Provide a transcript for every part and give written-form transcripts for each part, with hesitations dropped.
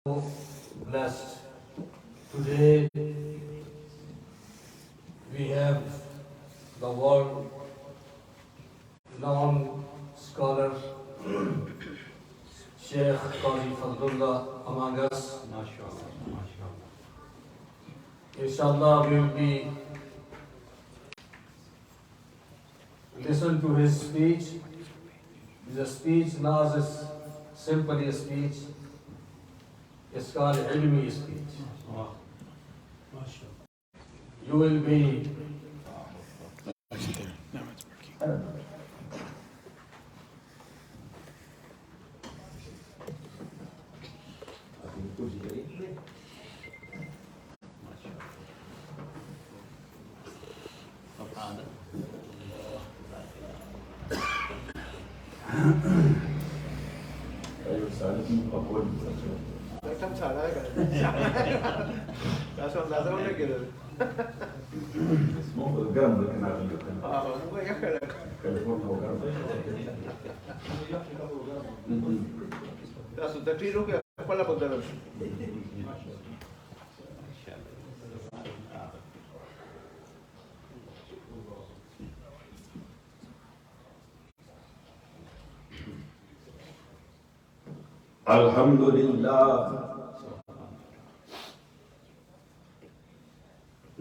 blessed. Today we have the world known scholar Sheikh Qazi Fazl Ullah among us. Inshallah, we will be listen to his speech. It's a speech, not as simply a speech. It's called ilmi speech. You will be Alhamdulillah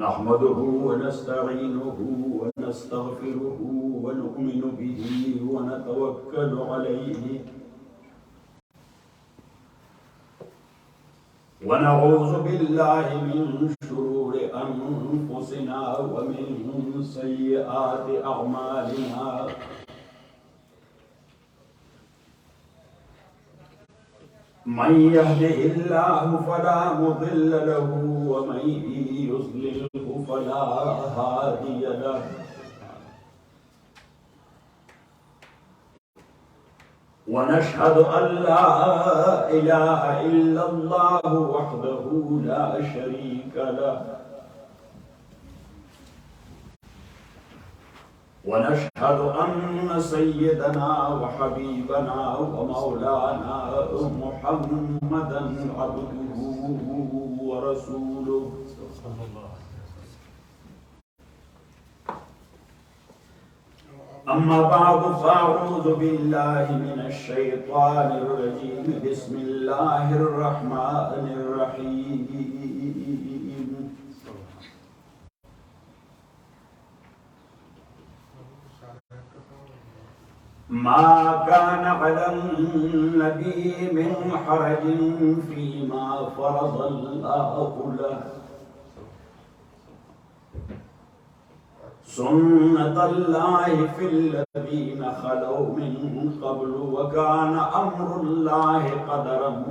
nahmaduhu wa nasta'inuhu wa nastaghfiruhu wa nu'minu bihi wa natawakkalu alayhi wa na'udhu billahi min shururi anfusina wa min sayyiati a'malina من يهده الله فلا مضل له ومن يضلله فلا هادي له ونشهد أن لا إله إلا الله وحده لا شريك له ونشهد أن سيدنا وحبيبنا ومولانا محمدا عبده ورسوله أما بعد فأعوذ بالله من الشيطان الرجيم بسم الله الرحمن الرحيم ما كان على النبي من حرج فيما فرض الله له سنة الله في الذين خلوا من قبل وكان أمر الله قدرا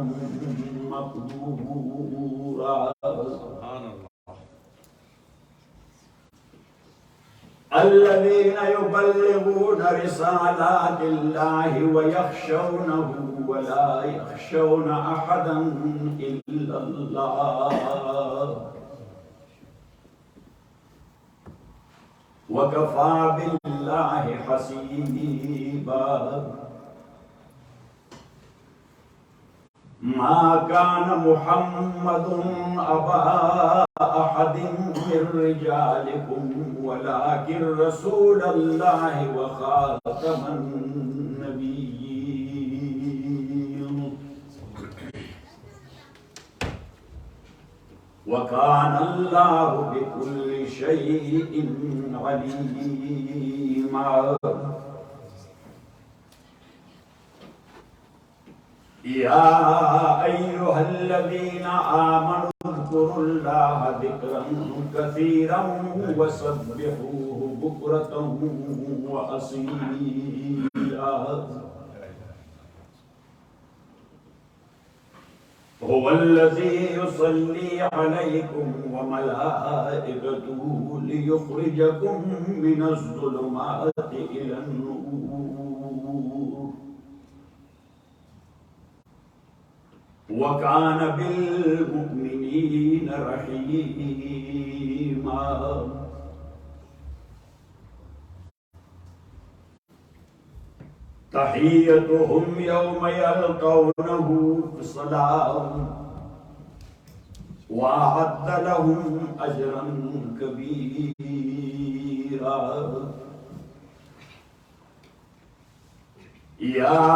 مقدورا الذين يبلغون رسالات الله ويخشونه ولا يخشون أحدا إلا الله وكفى بالله حسيبا ما كان محمد أبا أحد من رجالكم ولكن رسول الله وخاتم النبيين وكان الله بكل شيء عليما يا أيها الذين آمنوا اذكروا الله ذكرا كثيرا وسبحوه بكرة وأصيلا هو الذي يصلي عليكم وملائكته ليخرجكم من الظلمات إلى النور وكان بالمؤمنين رحيما تحيتهم يوم يلقونه سلام وأعد لهم أجرا كبيرا. يا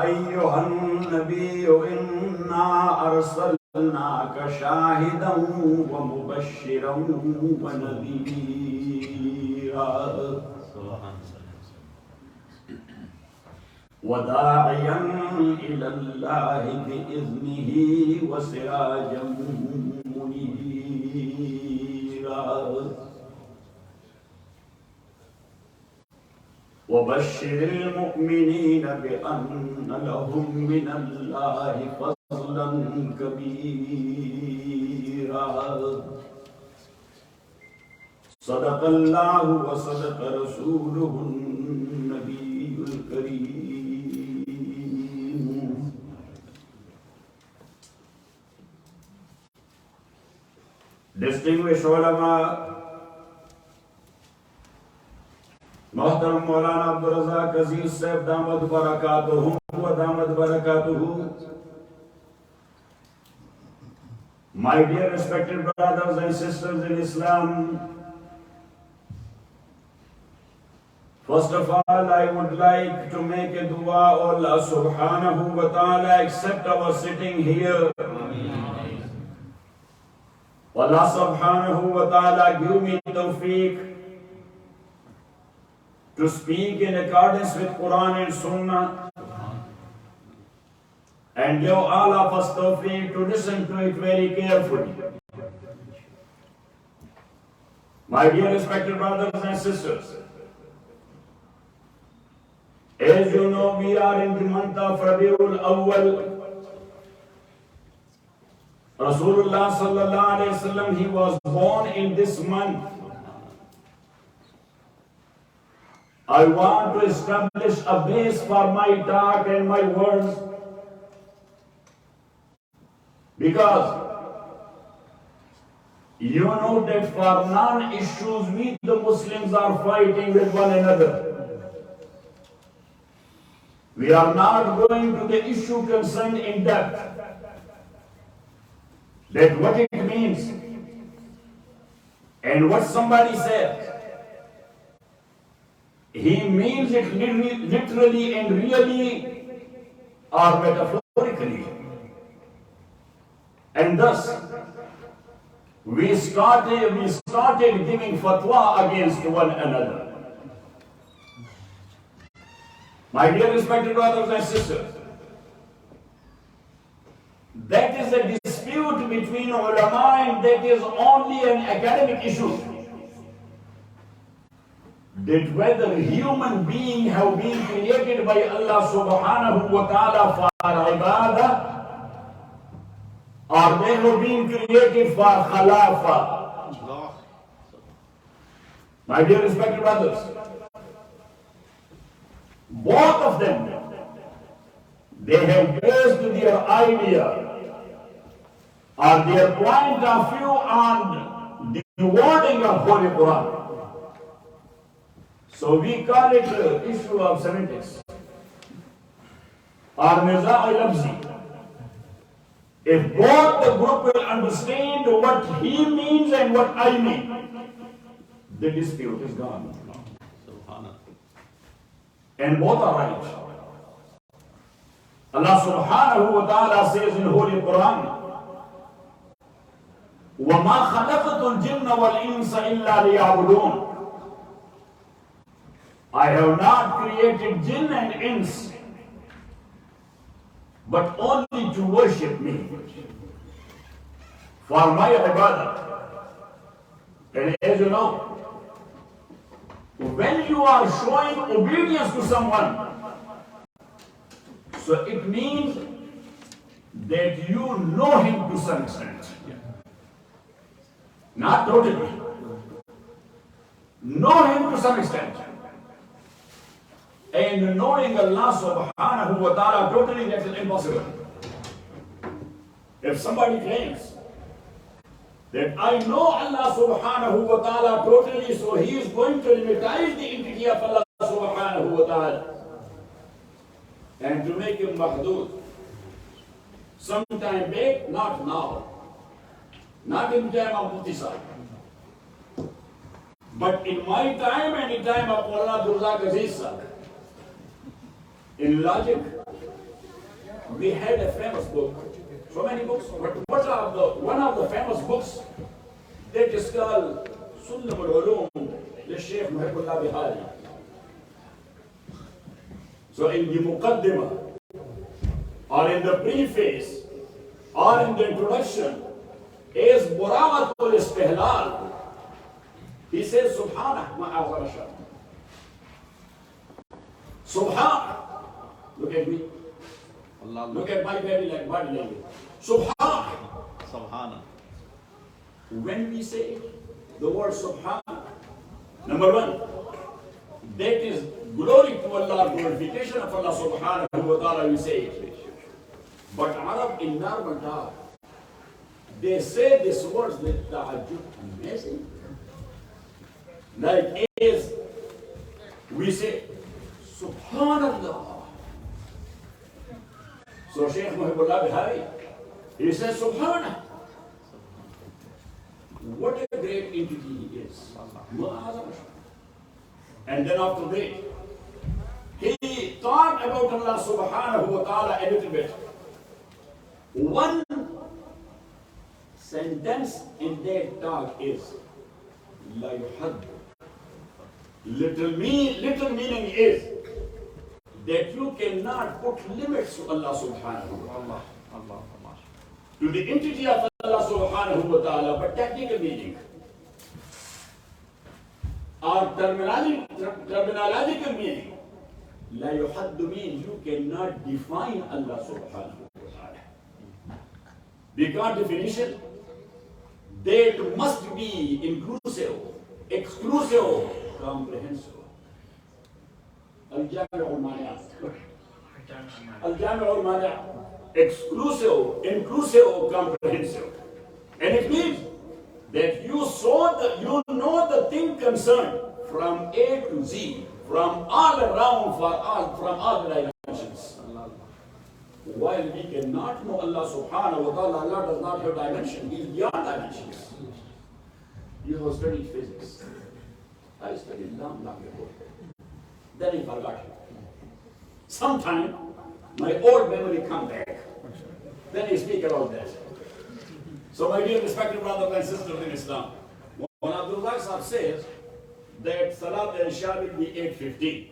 أيها النبي إنا أرسلناك شاهدا ومبشرا ونذيرا وداعيا إلى الله بإذنه وسراجا منيرا وبشر المؤمنين بأن لهم من الله فضلا كبيرا. صدق الله وصدق رسوله النبي الكريم. Distinguished ulama, Mukhtar Maulana Abdul Razak Aziz Sahib Damad Barakatuhu wa Damad Barakatuhu, my dear respected brothers and sisters in Islam, first of all, I would like to make a dua. Allah subhanahu wa ta'ala accept our sitting here. Allah subhanahu wa ta'ala give me tawfiq to speak in accordance with Quran and Sunnah, and give all of us tawfiq to listen to it very carefully. My dear respected brothers and sisters, as you know, we are in the month of Rabiul Awwal. Rasulullah sallallahu alaihi wasallam, he was born in this month. I want to establish a base for my talk and my words, because you know that for non-issues we the Muslims are fighting with one another. We are not going to the issue concerned in depth, that what it means and what somebody said. He means it literally and really or metaphorically. And thus, we started giving fatwa against one another. My dear respected brothers and sisters, that is a dispute between ulama, and that is only an academic issue. That whether human beings have been created by Allah subhanahu wa ta'ala for ibadah, or they have been created for khalafa. My dear respected brothers, both of them, they have based their idea or their point of view on the wording of Holy Quran. So we call it issue of semantics or niza'i lafzi. If both the group will understand what he means and what I mean, the dispute is gone. And both are right. Allah subhanahu wa ta'ala says in Holy Quran, وَمَا خَلَقْتُ الْجِنَّ وَالْإِنسَ إِلَّا لِيَعْبُدُونَ. I have not created jinn and ins, but only to worship me, for my ibadah. And as you know, when you are showing obedience to someone, so it means that you know him to some extent. Not totally. Know him to some extent. And knowing Allah subhanahu wa ta'ala totally, that is impossible. If somebody claims that I know Allah subhanahu wa ta'ala totally, so he is going to limitize the entity of Allah subhanahu wa ta'ala and to make him mahdood. Sometime back, not now. Not in time of Muhtisa. But in my time and in time of Mullah Abdullah Qazi, in logic, we had a famous book. So many books, but one of the famous books that is called Sulam al-Ulum, the Sheikh Muhammad Bihari. So in the Muqaddimah, or in the preface, or in the introduction, is Bura'atul Istihlal. He says, Subhanah ma'azam shah. Subhanah. Look at me. Look at my body language. Subhanah. Subhanah. When we say the word Subhanah, number one, that is glory to Allah, glorification of Allah subhanahu wa ta'ala, we say it. But Arab in normal talk, they say these words with ta'ajjud, amazing. Like is, we say, Subhanallah. So Shaykh Muhibbullah Bihari, he says, Subhanah. What a great entity he is. And then after that, he thought about Allah subhanahu wa ta'ala a little bit. One sentence in that talk is, La yuhad. Little meaning is that you cannot put limits to Allah subhanahu wa ta'ala. To the entity of Allah subhanahu wa ta'ala, but technical meaning. Or terminological meaning. La yuhaddu means you cannot define Allah subhanahu wa ta'ala. Because definition, that must be inclusive, exclusive, comprehensive. Al-Jami' al-Mani'. Exclusive, inclusive, comprehensive. And it means that you know the thing concerned from A to Z, from all around, from all the dimensions. While we cannot know Allah subhanahu wa ta'ala, Allah does not have dimension. He is beyond dimensions. You have studied physics. I studied long ago. Then I forgot it. Sometime my old memory come back. Then I speak about that. So my dear respected brothers and sisters in Islam, when Abdullah Sahib says that Salat al-Isha will be 8:15.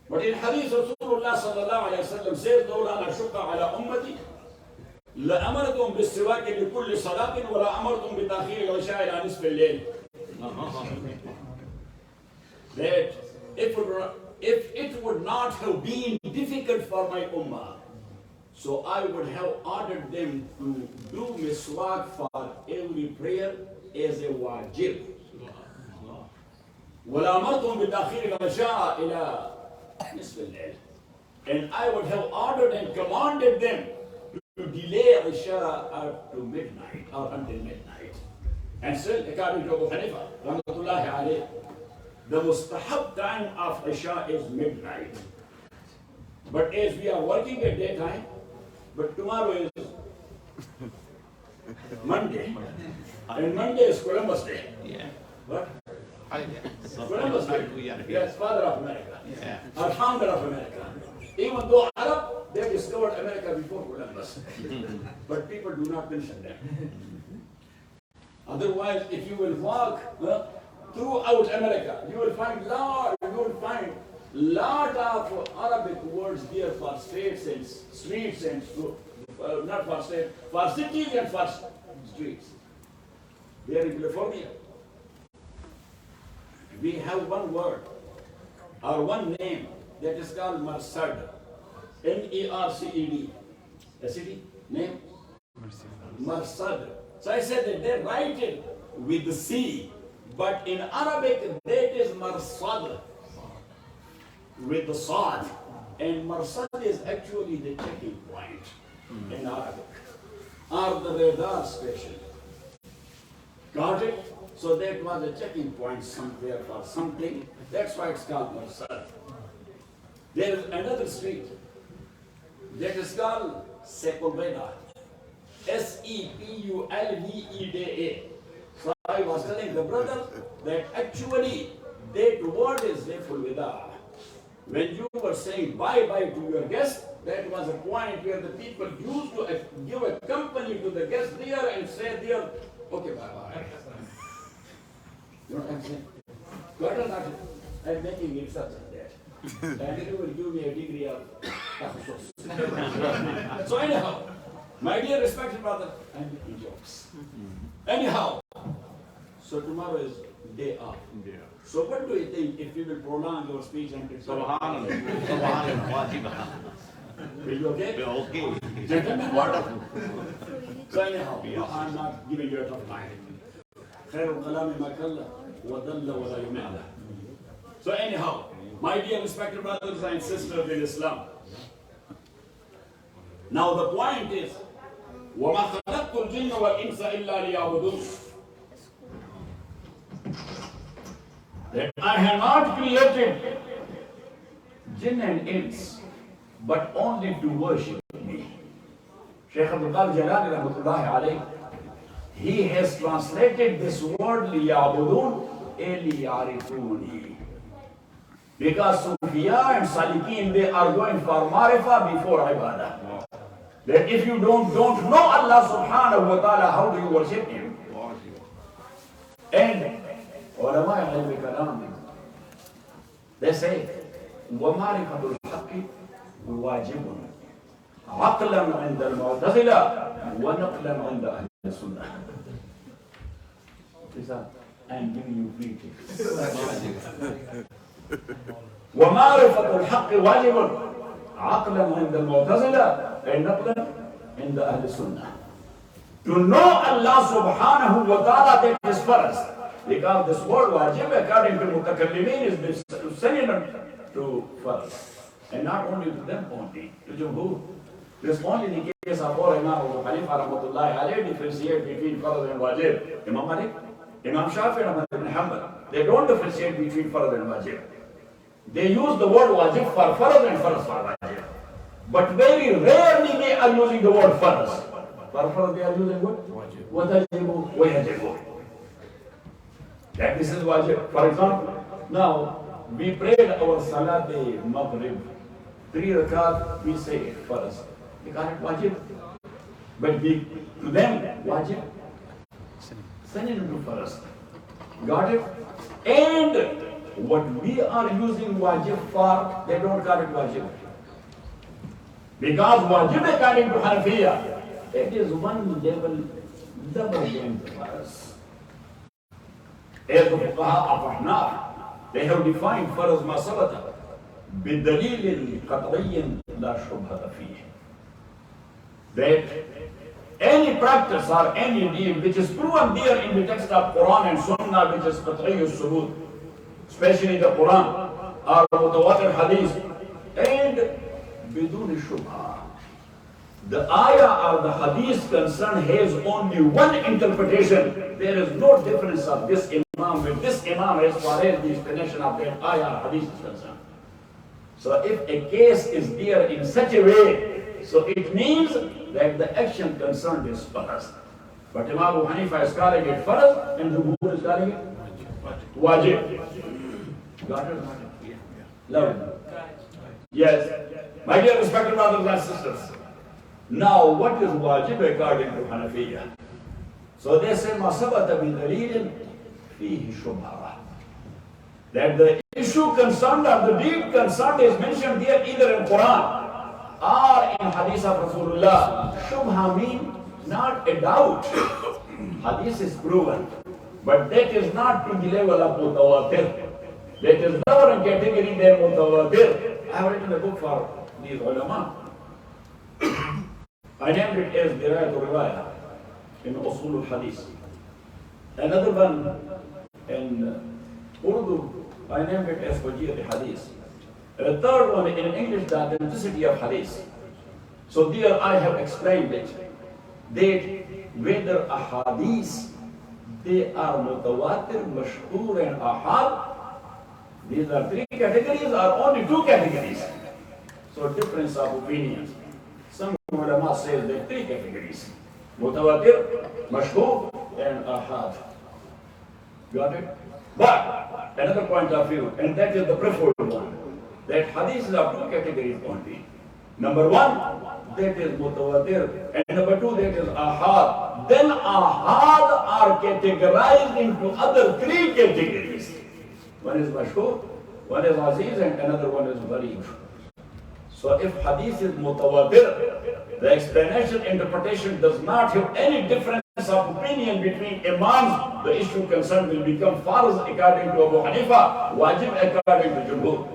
But in Hadith Rasulullah sallallahu alayhi wa sallam says, لولا أن أشق على أمتي لأمرتهم بالسواك لكل صلاة ولا أمرتهم بتأخير العشاء إلى نصف الليل. That if it would not have been difficult for my ummah, so I would have ordered them to do miswak for every prayer as a wajib. ولا أمرتهم بتأخير العشاء إلى نصف الليل. And I would have ordered and commanded them to delay Isha up to midnight or until midnight. And still, according to Abu Hanifa, rahmatullahi alayh, the mustahab time of Isha is midnight. But as we are working at daytime, but tomorrow is Monday, and Monday is Columbus Day. Yeah. What? So Columbus Day. Yes, father of America. Yeah. Or founder of America. Even though Arab, they discovered America before Columbus. But people do not mention that. Otherwise, if you will walk throughout America, you will find lot of Arabic words there for states and streets and not for states, for cities and for streets. There in California, we have one word or one name that is called Merced. Merced. A city name? Merced. So I said that they write it with the C, but in Arabic that is Merced with the Sad. And Merced is actually the checking point in Arabic, or the radar station. Got it? So that was a checking point somewhere for something. That's why it's called Merced. There is another street that is called Sepulveda. Sepulveda. So I was telling the brother that actually that word is Sepulveda. When you were saying bye-bye to your guest, that was a point where the people used to give a company to the guest there and say there, okay, bye-bye. You know what I'm saying? God is not, I'm making it such as that. And you will give me a degree of Tafsir. So anyhow, my dear respected brother, I'm making jokes. Anyhow, so tomorrow is day off. So what do you think if we will prolong your speech until Subhanallah. Subhanallah. Wajib. Will you okay? Okay. Gentlemen, wonderful. So anyhow, I'm not giving you a tough time. خير الكلام ما قل وضل ولا يمل. So anyhow, my dear respected brothers and sisters in Islam. Now the point is, وَمَا خَلَقْتُ الْجِنَّ وَالْإِنسَ إِلَّا لِيَعْبُدُونَ. That I have not created jinn and ins, but only to worship me. Shaykh Abdul Qadir Jalani rahmatullahi alayhi, he has translated this word liya'budun liya'rifuni. Because Sufiya and Salikin, they are going for marifa before ibadah. That if you don't know Allah subhanahu wa ta'ala, how do you worship him? And ulama ilmul kalam, they say, وَمَعْرِفَةُ الْحَقِّ وَاجِبٌ عَقْلًا عِنْدَ الْمُعْتَزِلَةِ وَنَقْلًا عِنْدَ أَهْلِ السُنَّةِ. I'm giving you free tickets. وَمَعْرِفَةُ الْحَقِّ وَاجِبٌ عَقْلًا عِنْدَ الْمُعْتَزِلَةِ وَنَقْلًا عِنْدَ أَهْلِ السُنَّةِ. To know Allah subhanahu wa ta'ala, that is first. Because this word wajib, according to mutakallimin, is synonym to farz. And not only to them only, to Jumhur. This only in the case of our Imam Abu Hanifa rahmatullahi alayhi differentiate between farz and wajib. Imam Malik, Imam Shafi and Ahmad ibn Hanbal, they don't differentiate between farz and wajib. They use the word wajib for farz and farz for wajib. But very rarely they are using the word farz. For farz they are using what? Watajibu, wayajibu. That this is wajib. For example, now we prayed our salat maghrib. 3 rakat, we say it first. They call it wajib. But to them, wajib, synonym to first. Got it? And what we are using wajib for, they don't call it wajib. Because wajib, according to Hanafiya, it is one level double game for us. As the fuqaha of Ahnaf, they have defined farz ma sabata bidalil qat'iyyin la shubhata fihi. That any practice or any deed which is proven there in the text of Quran and Sunnah, which is qat'iyyus subut, especially the Quran or mutawatir hadith, and bidun shubha. The ayah or the hadith concerned has only one interpretation. There is no difference of this imam with this imam as far as the explanation of that ayah or hadith is concerned. So if a case is there in such a way, so it means that the action concerned is farz. But Imam Abu Hanifa is calling it farz and the Jumhur is calling it wajib. Got it? Love. Yes. My dear respected brothers and sisters, now what is wajib according to Hanafiya? So they say masabata bi dalilin fihi shubha. That the issue concerned or the deed concerned is mentioned here either in Quran or in Hadith of Rasulullah. Shubha means not a doubt. Hadith is proven. But that is not to the level of mutawatir. That is lower in category than mutawatir. I have written a book for these ulama. I named it as Dirayat Ul Riwaya in Usul Ul Hadith. Another one in Urdu, I named it as Fajir Hadith. A third one in English, the authenticity of Hadith. So there I have explained it, that whether a Hadith, they are mutawatir, mashhur and ahad, these are 3 categories or only 2 categories. So difference of opinions. Some ulama say there are 3 categories. Mutawatir, mashhur, and ahad. Got it? But another point of view, and that is the preferred one, that hadiths are two categories only. Number one, that is mutawatir, and number two, that is ahad. Then ahad are categorized into other three categories. One is mashhur, one is aziz, and another one is gharib. So if hadith is mutawatir, the explanation, interpretation does not have any difference of opinion between imams. The issue concerned will become farz according to Abu Hanifa, wajib according to Jumhur.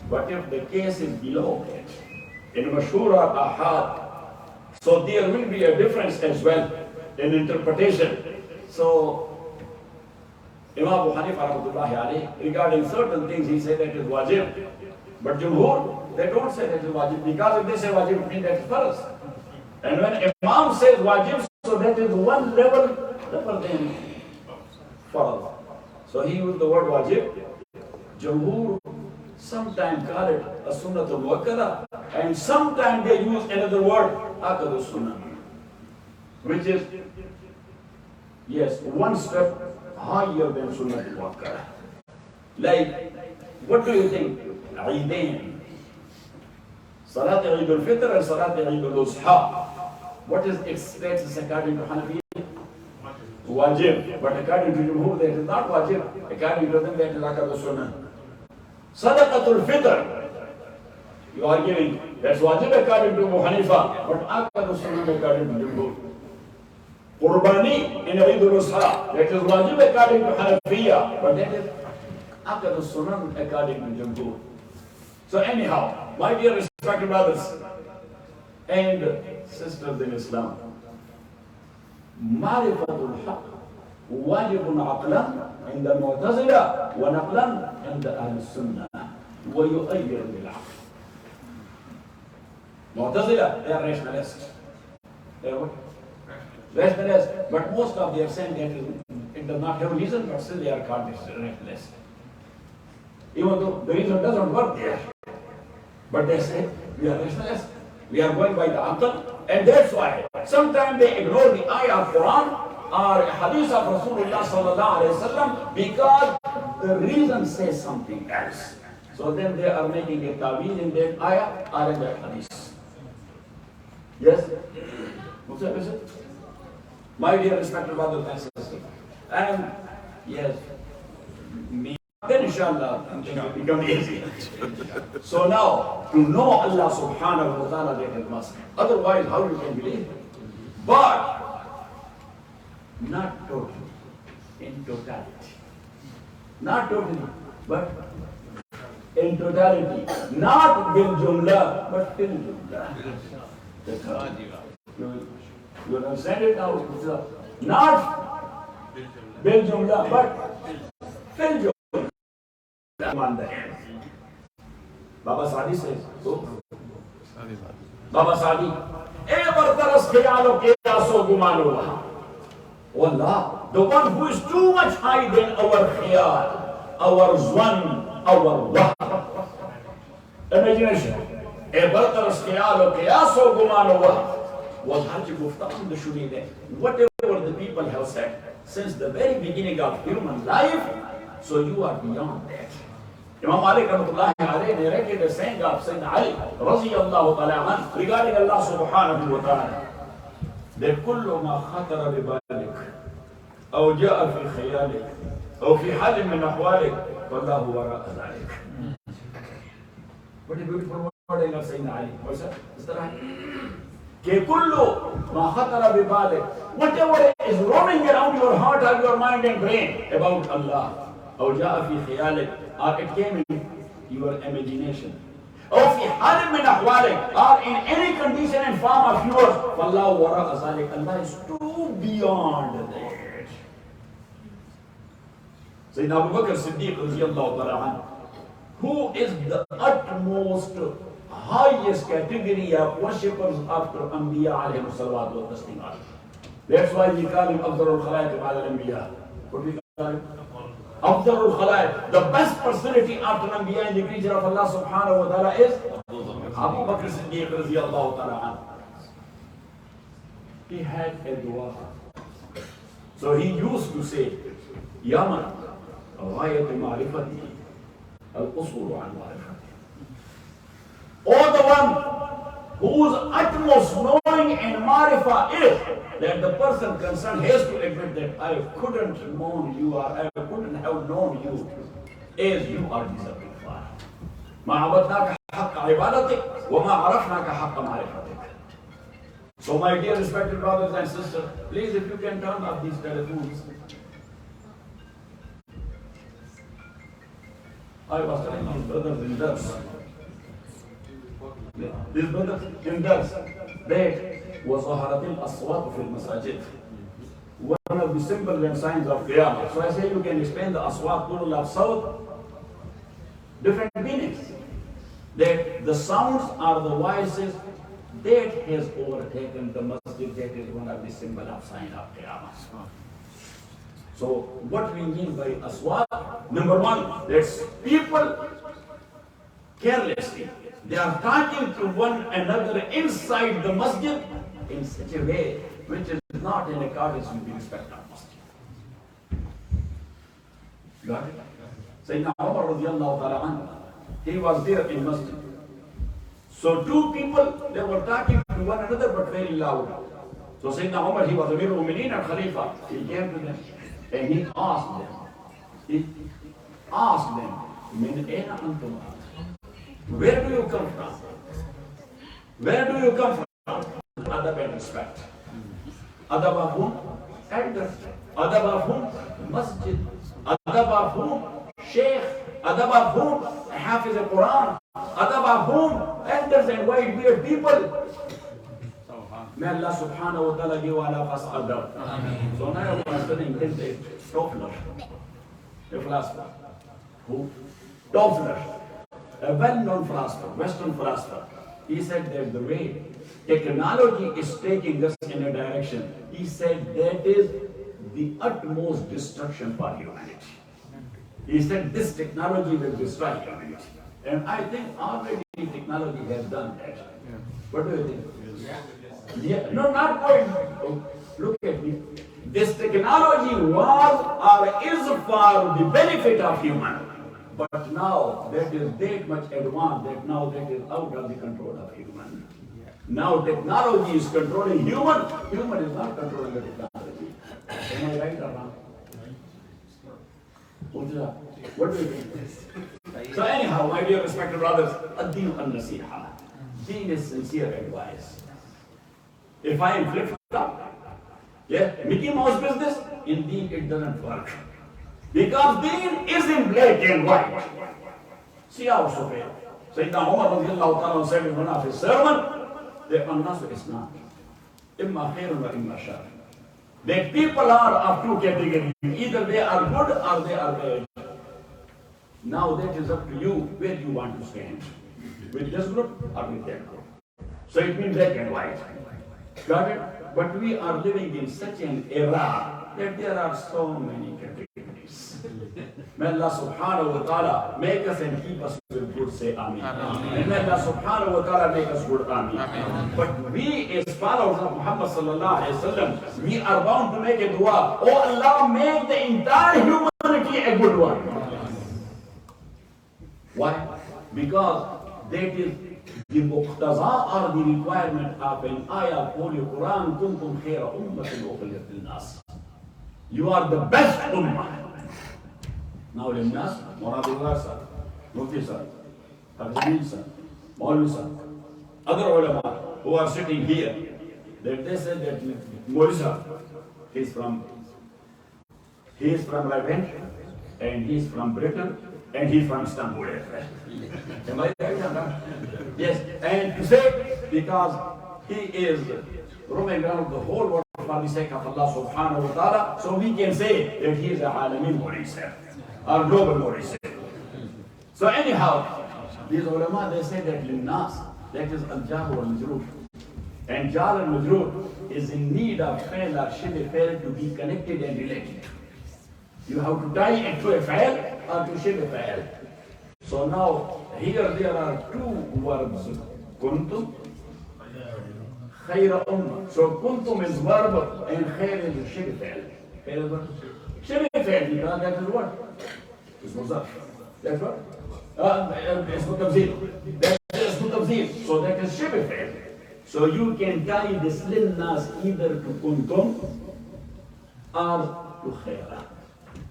But if the case is below it, in mashhur or ahad, so there will be a difference as well in interpretation. So Imam Abu Hanifa rahmatullahi alayhi, regarding certain things, he said that is wajib. But Jumhur, they don't say that is wajib, because if they say wajib, it means that is farz. And when Imam says wajib, so that is one level than farz. So he used the word wajib. Jumhur sometimes call it a sunnatul muakkada, and sometimes they use another word, akadu sunnah, which is, yes, one step higher than sunnatul muakkada. Like, what do you think? Eidain, Salat Eid al Fitr and Salat Eid al Adha. What is its status according to Hanafi? Wajib. But according to Jumhur, that is not wajib. According to them, that is akadu sunnah. Sadaqatul Fitr, you are giving, that's wajib according to Abu Hanifa, but akadu sunnah according to Jumhur. Qurbani in Eid al Adha, that is wajib according to Hanafiya, but that is akadu sunnah according to Jumhur. So anyhow, my dear respected brothers and sisters in Islam, Marifatul Haqq wajibun aqlan عند المعتزلة ونقلا عند أهل السنة ويؤيد بالعقل. معتزلة, they are rationalists. They are what? Rationalists, but most of them are saying that it does not have reason, but still they are called rationalists. Even though the reason doesn't work there, but they say we are rationalists. We are going by the aql, and that's why sometimes they ignore the ayah of Quran or hadith of Rasulullah sallallahu alaihi wasallam because the reason says something else. So then they are making a ta'wil in that ayah or in that hadith. Yes? Mukhtar, is it? My dear respected brothers and sisters, and yes, then inshallah things will become easy. So now, to know Allah subhanahu wa ta'ala, that is must. Otherwise, how you can believe? But not totally, in totality. Not totally, but in totality. Not bil jumla, but fil jumla. You understand it now? Not bil jumla, but fil jumla. Baba Sadi says, so? Baba Sadi, bartaras khayalo qiyaso gumano. Wallah, the one who is too much higher than our khayal, our zwan, our wah. Imagination. Bartaras khayalo qiyaso gumano. Was Haji Mukhtar the Shuni. Whatever the people have said since the very beginning of human life, so you are beyond that. Imam Malik rahmatullahi alayhi narrated a saying of Sayyidina Ali radiyallahu ta'ala anhu regarding Allah subhanahu wa ta'ala, that kullu ma khatara bi balik aw jaa fi khayalik aw fi hal min ahwalik wallahu wara'a dhalik. What a beautiful wording of Sayyidina Ali. What's that? Is that right? Ke kullu ma khatara bi balik, whatever is roaming around your heart or your mind and brain about Allah, aw jaa fi khayalik, or it came in your imagination, or fi hal min ahwalik, or in any condition and form of yours, wallahu wara'a dhalik, Allah is too beyond that. Sayyidina Abu Bakr Siddiq radiyallahu ta'ala anhu, who is the utmost highest category of worshippers after Anbiya alayhi salatu wa taslimat. That's why we call him Afdalul Khalaiq ba'da al-Anbiya. What do we call him? Afdalul Khalaiq, the best personality after Anbiya in the creature of Allah subhanahu wa ta'ala is Abu Bakr Siddiq radiyallahu ta'ala anhu. he had a dua. So he used to say, Yaman, Ghayat Ma'rifati, Al-Usul Ul Mirath. Or the one whose utmost knowing and marifa is that the person concerned has to admit that I couldn't know you or I couldn't have known you as you are deserving for. ما عبدناك حق عبادتك وما عرفناك حق معرفتك. So my dear respected brothers and sisters, please if you can turn off these telephones. I was telling these brothers in Dars. These brothers in Dars, that was Zaharatil Aswat fil Masajid. One of the symbols and signs of Qiyamah. So I say you can explain the Aswat plural of South, different meanings. That the sounds are the voices that has overtaken the masjid, that is one of the symbol of sign of Qiyamah. So what we mean by aswat, number one, that's people carelessly, they are talking to one another inside the masjid in such a way which is not in accordance with the respect of masjid. Got it? Sayyidina Umar radiallahu ta'ala anhu, he was there in masjid. So two people, they were talking to one another but very loud. So Sayyidina Umar, he was Amir al-Mu'mineen and Khalifa. He came to them and he asked them, Min aina antum? Where do you come from? Where do you come from? Adab and respect. Adab of whom? Elders. Adab of whom? Masjid. Adab of whom? Sheikh. Adab of whom? Hafiz al Quran. Adab of whom? Elders and white beard people. May Allah subhanahu wa ta'ala give all of us adab. So now I was studying a Toffler, a philosopher. Who? Toffler, a well-known philosopher, Western philosopher. He said that the way technology is taking us in a direction, he said that is the utmost destruction for humanity. He said this technology will destroy humanity. And I think already technology has done that. What do you think? Yeah. No, not going. Oh, look at me. This technology was or is for the benefit of human. But now that is that much advanced that now that is out of the control of human. Now technology is controlling human. Human is not controlling the technology. Am I right or wrong? What do you think? So anyhow, my dear respected brothers, ad-din an-nasiha. Deen is sincere advice. If I am flip-flop, yeah, Mickey Mouse business, indeed it doesn't work. Because deen is in black and white. See how so fair. Sayyidina Umar radiallahu ta'ala said in one of his sermons, that an-nasu is not. Imma khairun wa imma shar. That people are of two categories. Either they are good or they are bad. Now that is up to you where you want to stand. With this group or with that group. So it means black and white. Got it? But we are living in such an era that there are so many categories. May Allah subhanahu wa ta'ala make us and keep us with good, say Ameen. And may Allah subhanahu wa ta'ala make us good, Ameen. But we as followers of Muhammad sallallahu alayhi wa sallam, we are bound to make a dua. Oh Allah, make the entire humanity a good one. Why? Because that is the muqtaza or the requirement of an ayah of Holy Quran, kuntum khaira ummatin ukhrijat lin-nas. You are the best ummah. Now lin-nas, Muradullah sir, Mufti sir, Hazmin sir, Maulvi sir, other ulama who are sitting here, that they said that Maulvi sir, he is from Levant, and he is from Britain, and he is from Istanbul as well. Am I right or not? Yes, and to say because he is roaming around the whole world for the sake of Allah subhanahu wa ta'ala, so we can say that he is a alamin Maurisa, or global Maurisa. So anyhow, these ulama, they say that linnas, that is al-jar wal-majroor. And jar and majroor is in need of fail or shibh fail to be connected and related. You have to tie it to a fail or to shibh fail. So now, here there are two verbs, kuntum, Khayra ummah. So kuntum is verb and khair is shibh fi'l. Khair is what? Shibh fi'l, because that is what? It's muzaf. That's what? It's mutafzir. That is mutafzir. So that is shibh fi'l. So you can tie this linnas either to kuntum or to khaira.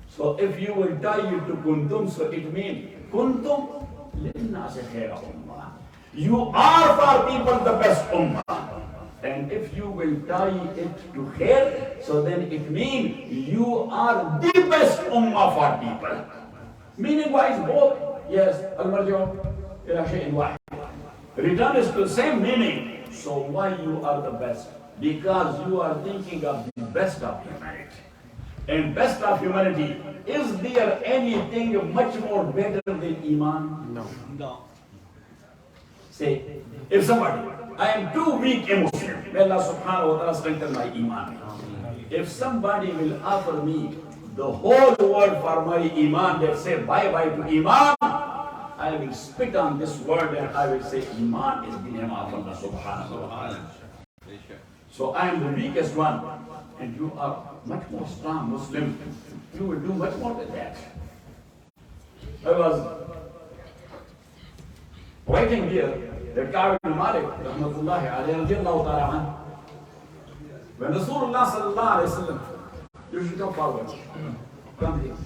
So if you will tie it to kuntum, so it means kuntum linnas khaira ummah. You are for people the best ummah. And if you will tie it to khair, so then it means you are the best ummah for people. Meaning wise both. Yes, al-marji'u ila shay'in wahid. Return is to the same meaning. So why you are the best? Because you are thinking of the best of humanity. And best of humanity, is there anything much more better than Iman? No. No. Say, if somebody, I am too weak a Muslim, may Allah subhanahu wa ta'ala strengthen my Iman. If somebody will offer me the whole world for my Iman, that say bye-bye to Iman, I will spit on this word and I will say, Iman is the name of Allah subhanahu wa ta'ala. So I am the weakest one, and you are much more strong Muslim. You will do much more than that. I was writing here that Qazi Fazl Ullah, rahmatullahi alayhi, radiallahu ta'ala anhu, when Rasulullah sallallahu alayhi wa sallam, you should come forward. Come here.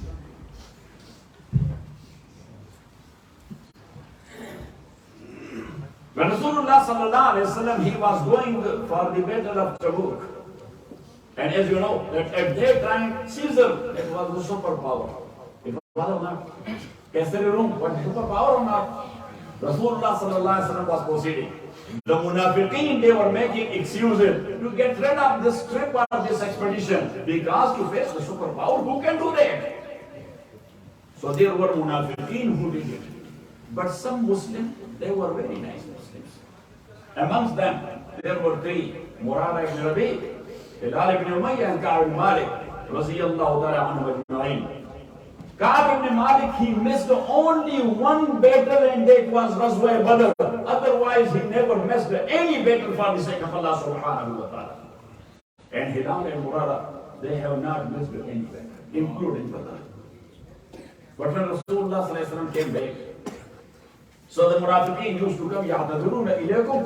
When Rasulullah sallallahu alayhi wa sallam, he was going for the battle of Tabuk. And as you know, that at that time, Caesar, it was the superpower. It was or not? Caesar room, what superpower or not? Rasulullah sallallahu alayhi wa sallam was proceeding. The munafiqeen, they were making excuses to get rid of this trip or this expedition, because to face the superpower, who can do that? So there were munafiqeen who did it. But some Muslims, they were very nice Muslims. Amongst them, there were three: Murara ibn Rabi, Hilal ibn Umayyah, and Ka'b ibn Malik, radiyallahu ta'ala anhu ajma'in. Ka'b ibn Malik, he missed only one battle, and that was Ghazwa Badr. Otherwise, he never missed any battle for the sake of Allah subhanahu wa ta'ala. And Hilal and Murara, they have not missed any battle, including Badr. But when Rasulullah sallallahu alayhi wa sallam came back, so the munafiqeen used to come, يَعْتَذِرُونَ إِلَيْكُمْ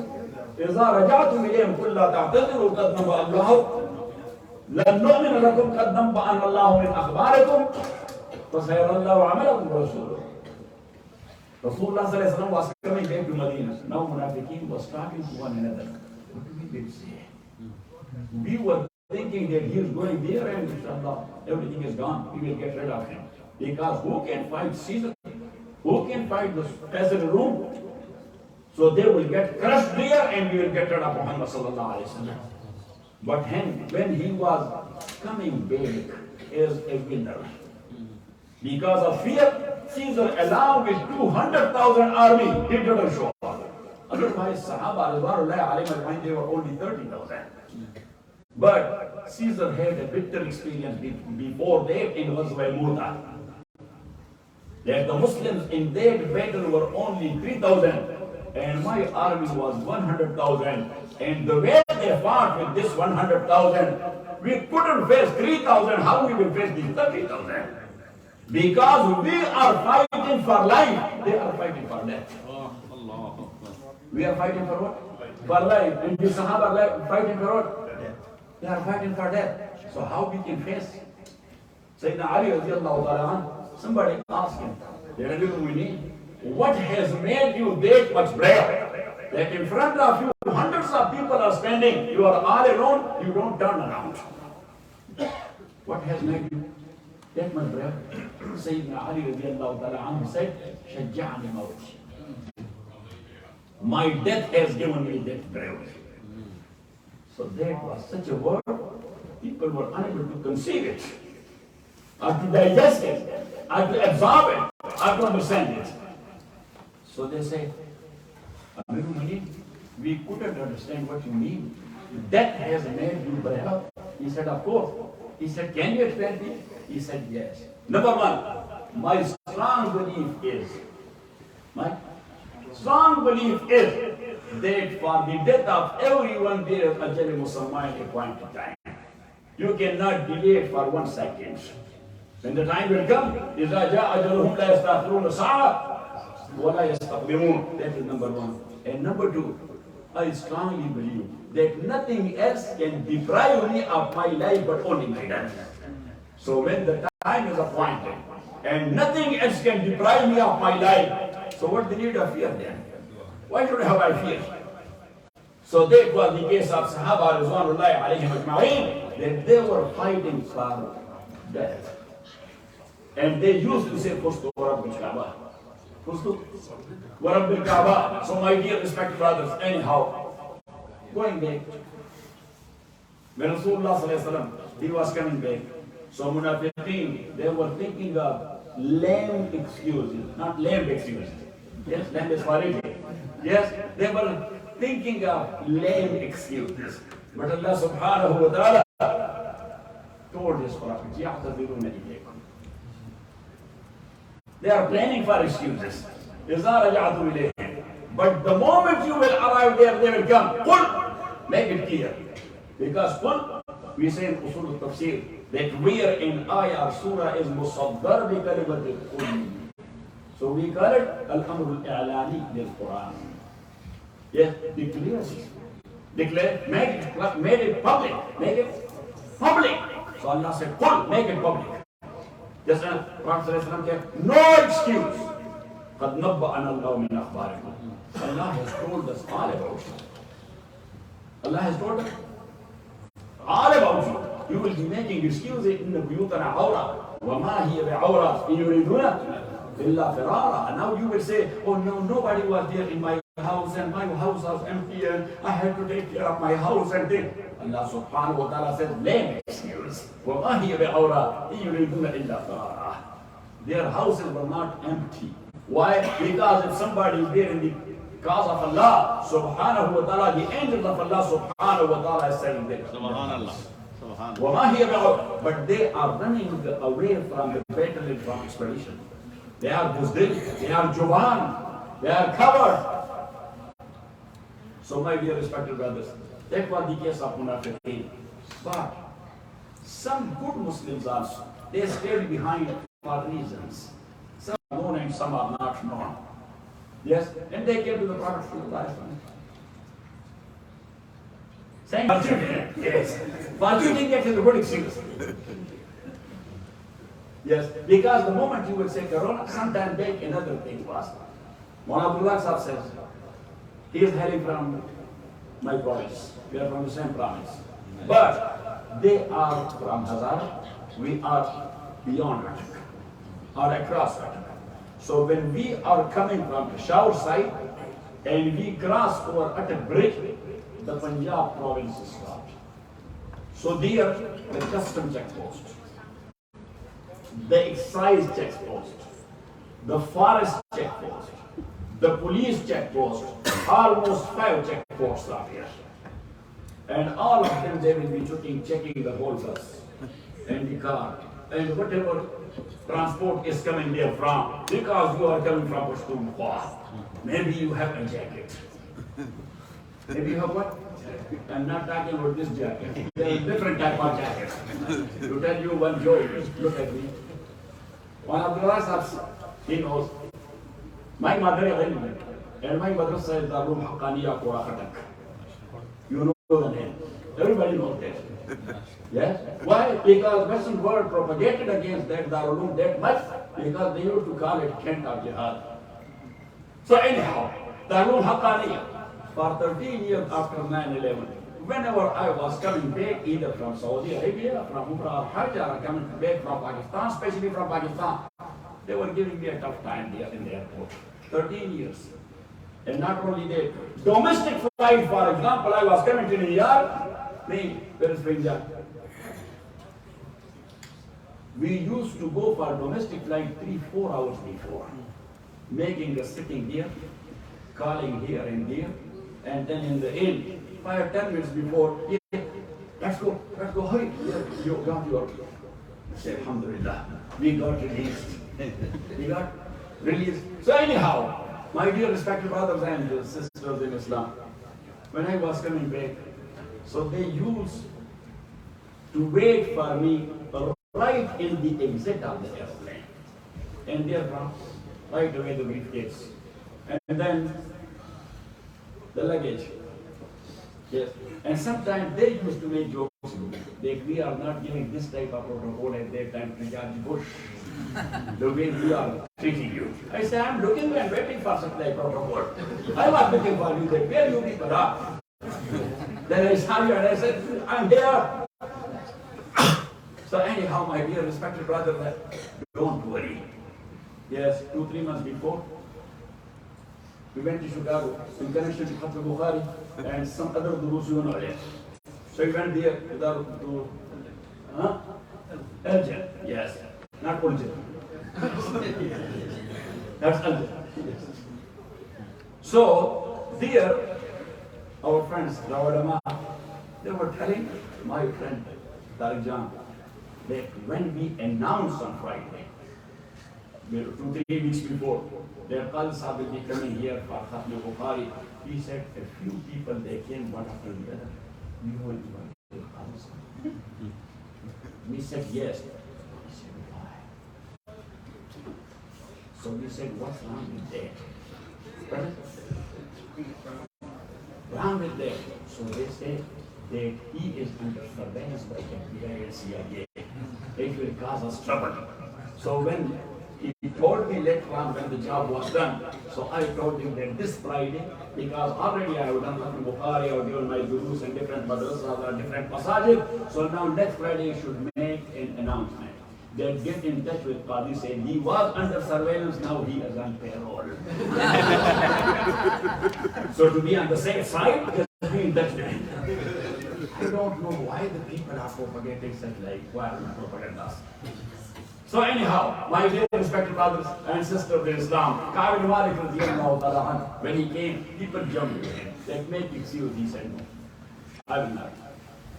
إِذَا رَجَعْتُمْ إِلَيْهِمْ قُلْ لَا تَعْتَذِرُوا قَدْ نَبَأَ اللَّهُ لَنْ نُؤْمِنَ لَكُمْ قَدْ نَبَّأَنَا اللَّهُ مِنْ أَخْبَارِكُمْ فَسَيَرَى اللَّهُ عَمَلَكُمْ وَرَسُولُهُ. Rasulullah sallallahu alayhi wa sallam was coming back to Medina. Now munafiqeen was talking to one another. What do we say? We were thinking that he is going there and inshallah everything is gone. We will get rid of him. Because who can fight Caesar? Who can fight the Caesar room? So they will get crushed there and we will get rid of Muhammad sallallahu alayhi wa sallam. But when he was coming back as a winner, because of fear, Caesar along with 200,000 army, he didn't show up. Otherwise, Sahaba, they were only 30,000. But Caesar had a bitter experience before that in Ghazwa Mu'tah. That the Muslims in that battle were only 3,000 and my army was 100,000. And the way they fought with this 100,000, we couldn't face 3,000. How we will face these 30,000? Because we are fighting for life, they are fighting for death. We are fighting for what? For life. And the Sahaba are fighting for what? They are fighting for death. So how we can face? Sayyidina Ali radiallahu ta'ala anhu, somebody asked him, what has made you that much brave? That in front of you, hundreds of people are standing, you are all alone, you don't turn around. What has made you that much brave? Sayyidina Ali radiallahu ta'ala anhu said, Shajja'ani mawti. My death has given me that bravery. So that was such a word, people were unable to conceive it, or to digest it, or to absorb it, or to understand it. So they say, Amirul Mu'minin, we couldn't understand what you mean. Death has made you brave. He said, of course. He said, can you explain it? He said, yes. Number one, my strong belief is that for the death of everyone there is Ajal Musamma at a point in time. You cannot delay it for 1 second. When the time will come, إِذَا جَاءَ أَجَلُهُمْ لَا يَسْتَأْخِرُونَ سَاعَةً وَلَا يَسْتَقْدِمُونَ. That is number one. And number two, I strongly believe that nothing else can deprive me of my life but only my death. So when the time is appointed, and nothing else can deprive me of my life, so what's the need of fear then? Why should I have fear? So that was the case of Sahaba Rizwanullahi alayhim ajma'in, that they were fighting for death. And they used to say, Pashto wa Rabbil Kaaba. Pashto wa Rabbil Kaaba. So my dear respected brothers, anyhow, going back, when Rasulullah sallallahu alaihi wasallam, he was coming back, so Munafiqeen, they were thinking of lame excuses, not lame excuses. Yes, lame is horrible. Yes, they were thinking of lame excuses. But Allah subhanahu wa ta'ala told his prophet, يَعْتَذِرُونَ إِلَيْكُمْ. They are planning for excuses. إِذَا رَجَعْتُمْ إِلَيْهِمْ. But the moment you will arrive there, they will come. قُلْ. Make it clear. Because قُلْ, we say in Usul Ul Tafsir, that where in ayah or surah is musaddar bi kalimat al-qul. So we call it al-amr al-i'lani lil Quran. Yes, declare, make it public, make it public. So Allah said, qul, make it public. Just as Prophet said, no excuse. قَدْ نَبَّأَنَا اللَّهُ مِنْ أَخْبَارِكُمْ. Allah has told us all about you. Allah has told us all about you. You will be making excuses in the buyutana awra. وَمَا هِيَ بِعَوْرَةٍ إِنْ يُرِيدُونَ إِلَّا فِرَارًا. And now you will say, oh no, nobody was there in my house and my house was empty and I had to take care of my house and things. Allah subhanahu wa ta'ala says, lame excuse. وَمَا هِيَ بِعَوْرَةٍ إِنْ يُرِيدُونَ إِلَّا فِرَارًا. Their houses were not empty. Why? Because if somebody is there in the cause of Allah subhanahu wa ta'ala, the angels of Allah subhanahu wa ta'ala is saying there. Subhanallah. But they are running away from the battle and from expedition. They are buzdil, they are juban, they are covered. So my dear respected brothers, that was the case of Munafiqeen. But some good Muslims also, they stayed behind for reasons. Some are known and some are not known. Yes, and they came to the Prophet saying, yes, but you didn't get to the good excuse. Yes, because the moment you will say Corona, sometime back another thing was. One Abdullah Sahab says, he is hailing from my province. We are from the same province. But they are from Hazara, we are beyond Rajak, or across Rajak. So when we are coming from the Peshawar side and we cross over at a bridge, the Punjab province is stopped. So there, the custom checkpost, the excise checkpost, the forest checkpost, the police checkpost, almost 5 checkposts are here. And all of them, they will be checking the whole bus and the car and whatever transport is coming there from, because you are coming from Pashto. Maybe you have a jacket. Maybe you have what? I'm not talking about this jacket. There is different type of jackets. To tell you one joke, look at me. One of the last, he knows. My mother is Ilmul, and my mother says Darul Haqqaniya Qura Khatak. You know the name. Everybody knows that. Yes? Why? Because Western world propagated against that Darul that much, because they used to call it Kent of Jihad. So anyhow, Darul Haqqaniya, for 13 years after 9/11, whenever I was coming back, either from Saudi Arabia, from Umrah or Hajj, or coming back from Pakistan, especially from Pakistan, they were giving me a tough time there in the airport. 13 years. And not only that, domestic flight, for example, I was coming to New York, where is Punjab? We used to go for domestic flight 3-4 hours before, making the sitting here, calling here and there, and then in the end, 5-10 minutes before, yeah, let's go, hurry, you got your, say, alhamdulillah, we got released. We got released. So anyhow, my dear respected brothers and sisters in Islam, when I was coming back, so they used to wait for me right in the exit of the airplane. And therefrom, right away the briefcase. And then the luggage. Yes. And sometimes they used to make jokes. That we are not giving this type of protocol at that time to George Bush. The way we are treating you. I say, I'm looking and waiting for such type of protocol. I was looking for you that where you people are. Then I saw you and I said, I'm here. So anyhow, my dear respected brother, don't worry. Yes, 2-3 months before, we went to Chicago in connection to Hadith al Bukhari and some other durus you know. So we went there to Elgin, yes, not Ulgin. That's Elgin. So there, our friends, the ulama, they were telling my friend Tariq Jan that when we announced on Friday, 2-3 weeks before, that Qazi Sahib will be coming here for Hadith al Bukhari, he said a few people, they came one after the other. You were invited, Qazi Sahib. We said yes. He said why? So we said, what's wrong with that? Wrong with that. So they said that he is under surveillance by FBI and CIA. It will cause us trouble. So when he told me later on when the job was done, so I told him that this Friday, because already I have done Hadith al Bukhari, I have given my durus and different madrasas and different passages, so now next Friday you should make an announcement. Then get in touch with Qazi, say he was under surveillance, now he is on payroll. So to be on the safe side, just be in touch with him. I don't know why the people are propagating such like wild propaganda. So anyhow, my dear respected brothers and sisters in Islam, Qazi Fazl, when he came, people jumped to him. They make excuse. He said, no, I will not.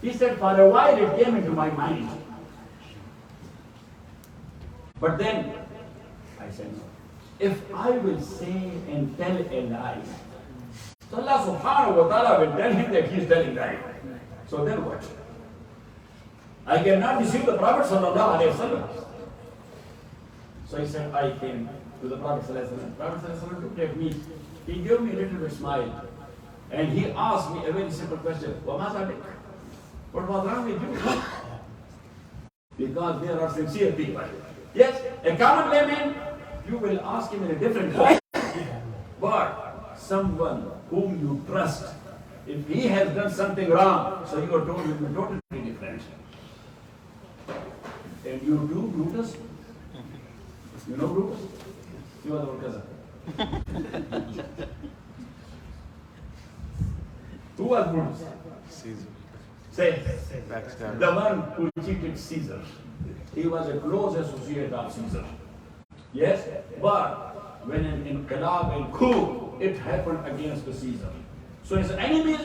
He said, for a while it came into my mind. But then, I said, no. If I will say and tell a lie, so Allah subhanahu wa ta'ala will tell him that he is telling lie. So then what? I cannot deceive the Prophet sallallahu alaihi wasallam. So he said, I came to the Prophet sallallahu alaihi wasallam. Prophet sallallahu alaihi wasallam looked at me. He gave me a little bit smile. And he asked me a very simple question. What was wrong with you? Because there are sincere people. Yes, a common layman, you will ask him in a different way. But someone whom you trust, if he has done something wrong, so you are told him totally different. And you do Brutus? You know Brutus? You are our cousin. Who was Brutus? Caesar. Say, Backstabber. the one who cheated Caesar. He was a close associate of Caesar. Yes, but when an inqilab and coup, it happened against the Caesar. So his enemies,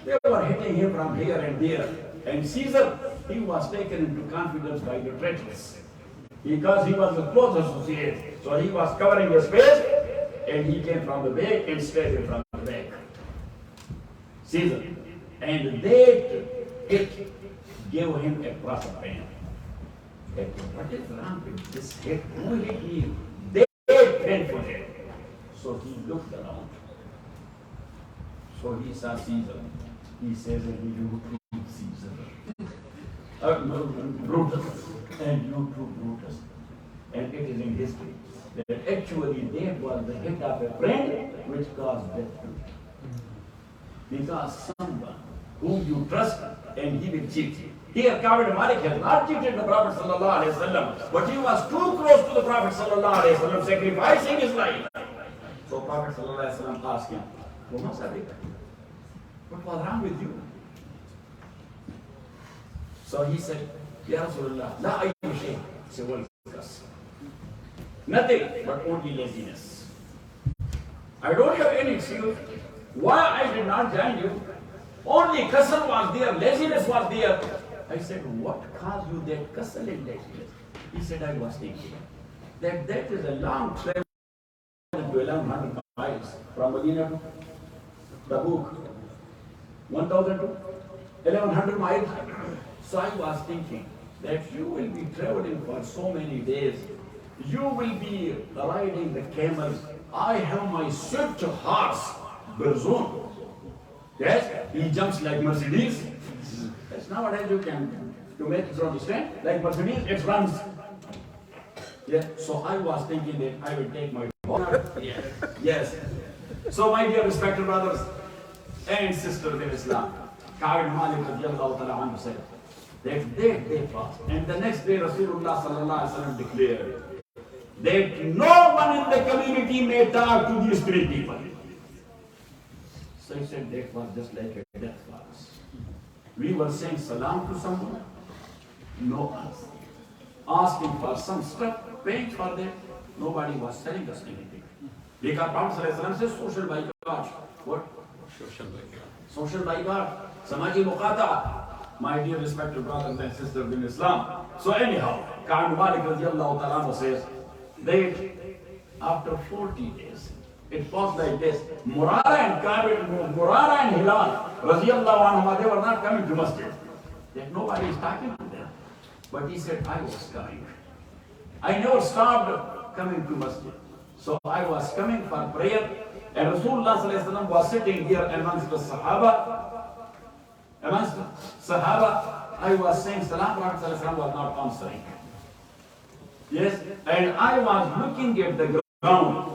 they were hitting him from here and there. And Caesar, he was taken into confidence by the traitors. Because he was a close associate. So he was covering his face, and he came from the back and stabbed him from the back. Caesar. And that hit gave him a cross of pain. What is wrong with this hit? Who hit me? That painful hit. So he looked around. So he saw Caesar. He says, and you too, Caesar. Brutus. And you too, Brutus. And it is in history that actually that was the hit of a friend which caused death to him. Because someone whom you trust and he will cheat you. Here, Ka'b ibn Malik has not cheated the Prophet sallallahu alaihi wasallam, but he was too close to the Prophet sallallahu alaihi wasallam, sacrificing his life. So Prophet sallallahu alaihi wasallam asked him, what was wrong with you? So he said, Ya Rasulullah, la ayyu shay siwal kas. Nothing but only laziness. I don't have any excuse. Why I did not join you? Only kasal was there, laziness was there. I said, what caused you that kasal and laziness? He said, I was thinking that is a long travel to 1100 miles from Medina to Tabuk. 1000 to 1100 miles. So I was thinking that you will be traveling for so many days. You will be riding the camels. I have my swift horse, Berzun. Yes, he jumps like Mercedes. That's nowadays you can, to make it understand, like Mercedes, it runs. Yeah, so I was thinking that I will take my horse. Yes. So my dear respected brothers and sisters in Islam, Ka'b bin Malik radiallahu ta'ala anhu said that they fast. And the next day Rasulullah sallallahu alaihi wasallam declared that no one in the community may talk to these three people. So he said that was just like a death for us. We were saying salam to someone, no answer. Asking for some stuff, paying for that, nobody was telling us anything. Because Prophet says social boycott. What? Social boycott. Samaji muqata. My dear respected brothers and sisters in Islam. So anyhow, Ka'b bin Malik radiallahu ta'ala says that after 40 days, it was like this. Murara and Hilal radiallahu anhu, they were not coming to masjid. That nobody is talking to them. But he said, I was coming. I never stopped coming to masjid. So I was coming for prayer, and Rasulullah sallallahu alaihi wasallam was sitting here amongst the Sahaba. Amongst the Sahaba, I was saying salam, Prophet sallallahu alaihi wasallam was not answering. Yes, and I was looking at the ground.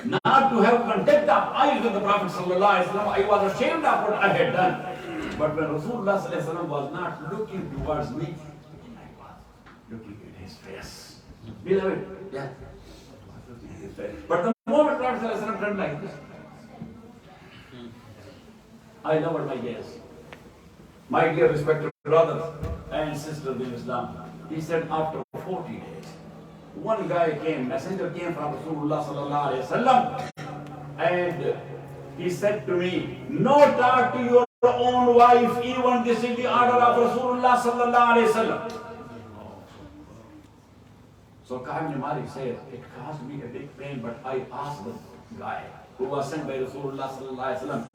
Not to have contact of eyes with the Prophet sallallahu alaihi wasallam, I was ashamed of what I had done. But when Rasulullah sallallahu alaihi wasallam was not looking towards me, I was looking at his face. Beloved, yeah. But the moment Prophet sallallahu alaihi wasallam turned like this, I lowered my gaze. My dear respected brothers and sisters in Islam, he said after 40 days, one guy came, messenger came from Rasulullah sallallahu alaihi wasallam, and he said to me, no talk to your own wife, even this is the order of Rasulullah sallallahu alaihi wasallam. So Ka'b bin Malik said, it caused me a big pain, but I asked the guy who was sent by Rasulullah sallallahu alaihi wasallam,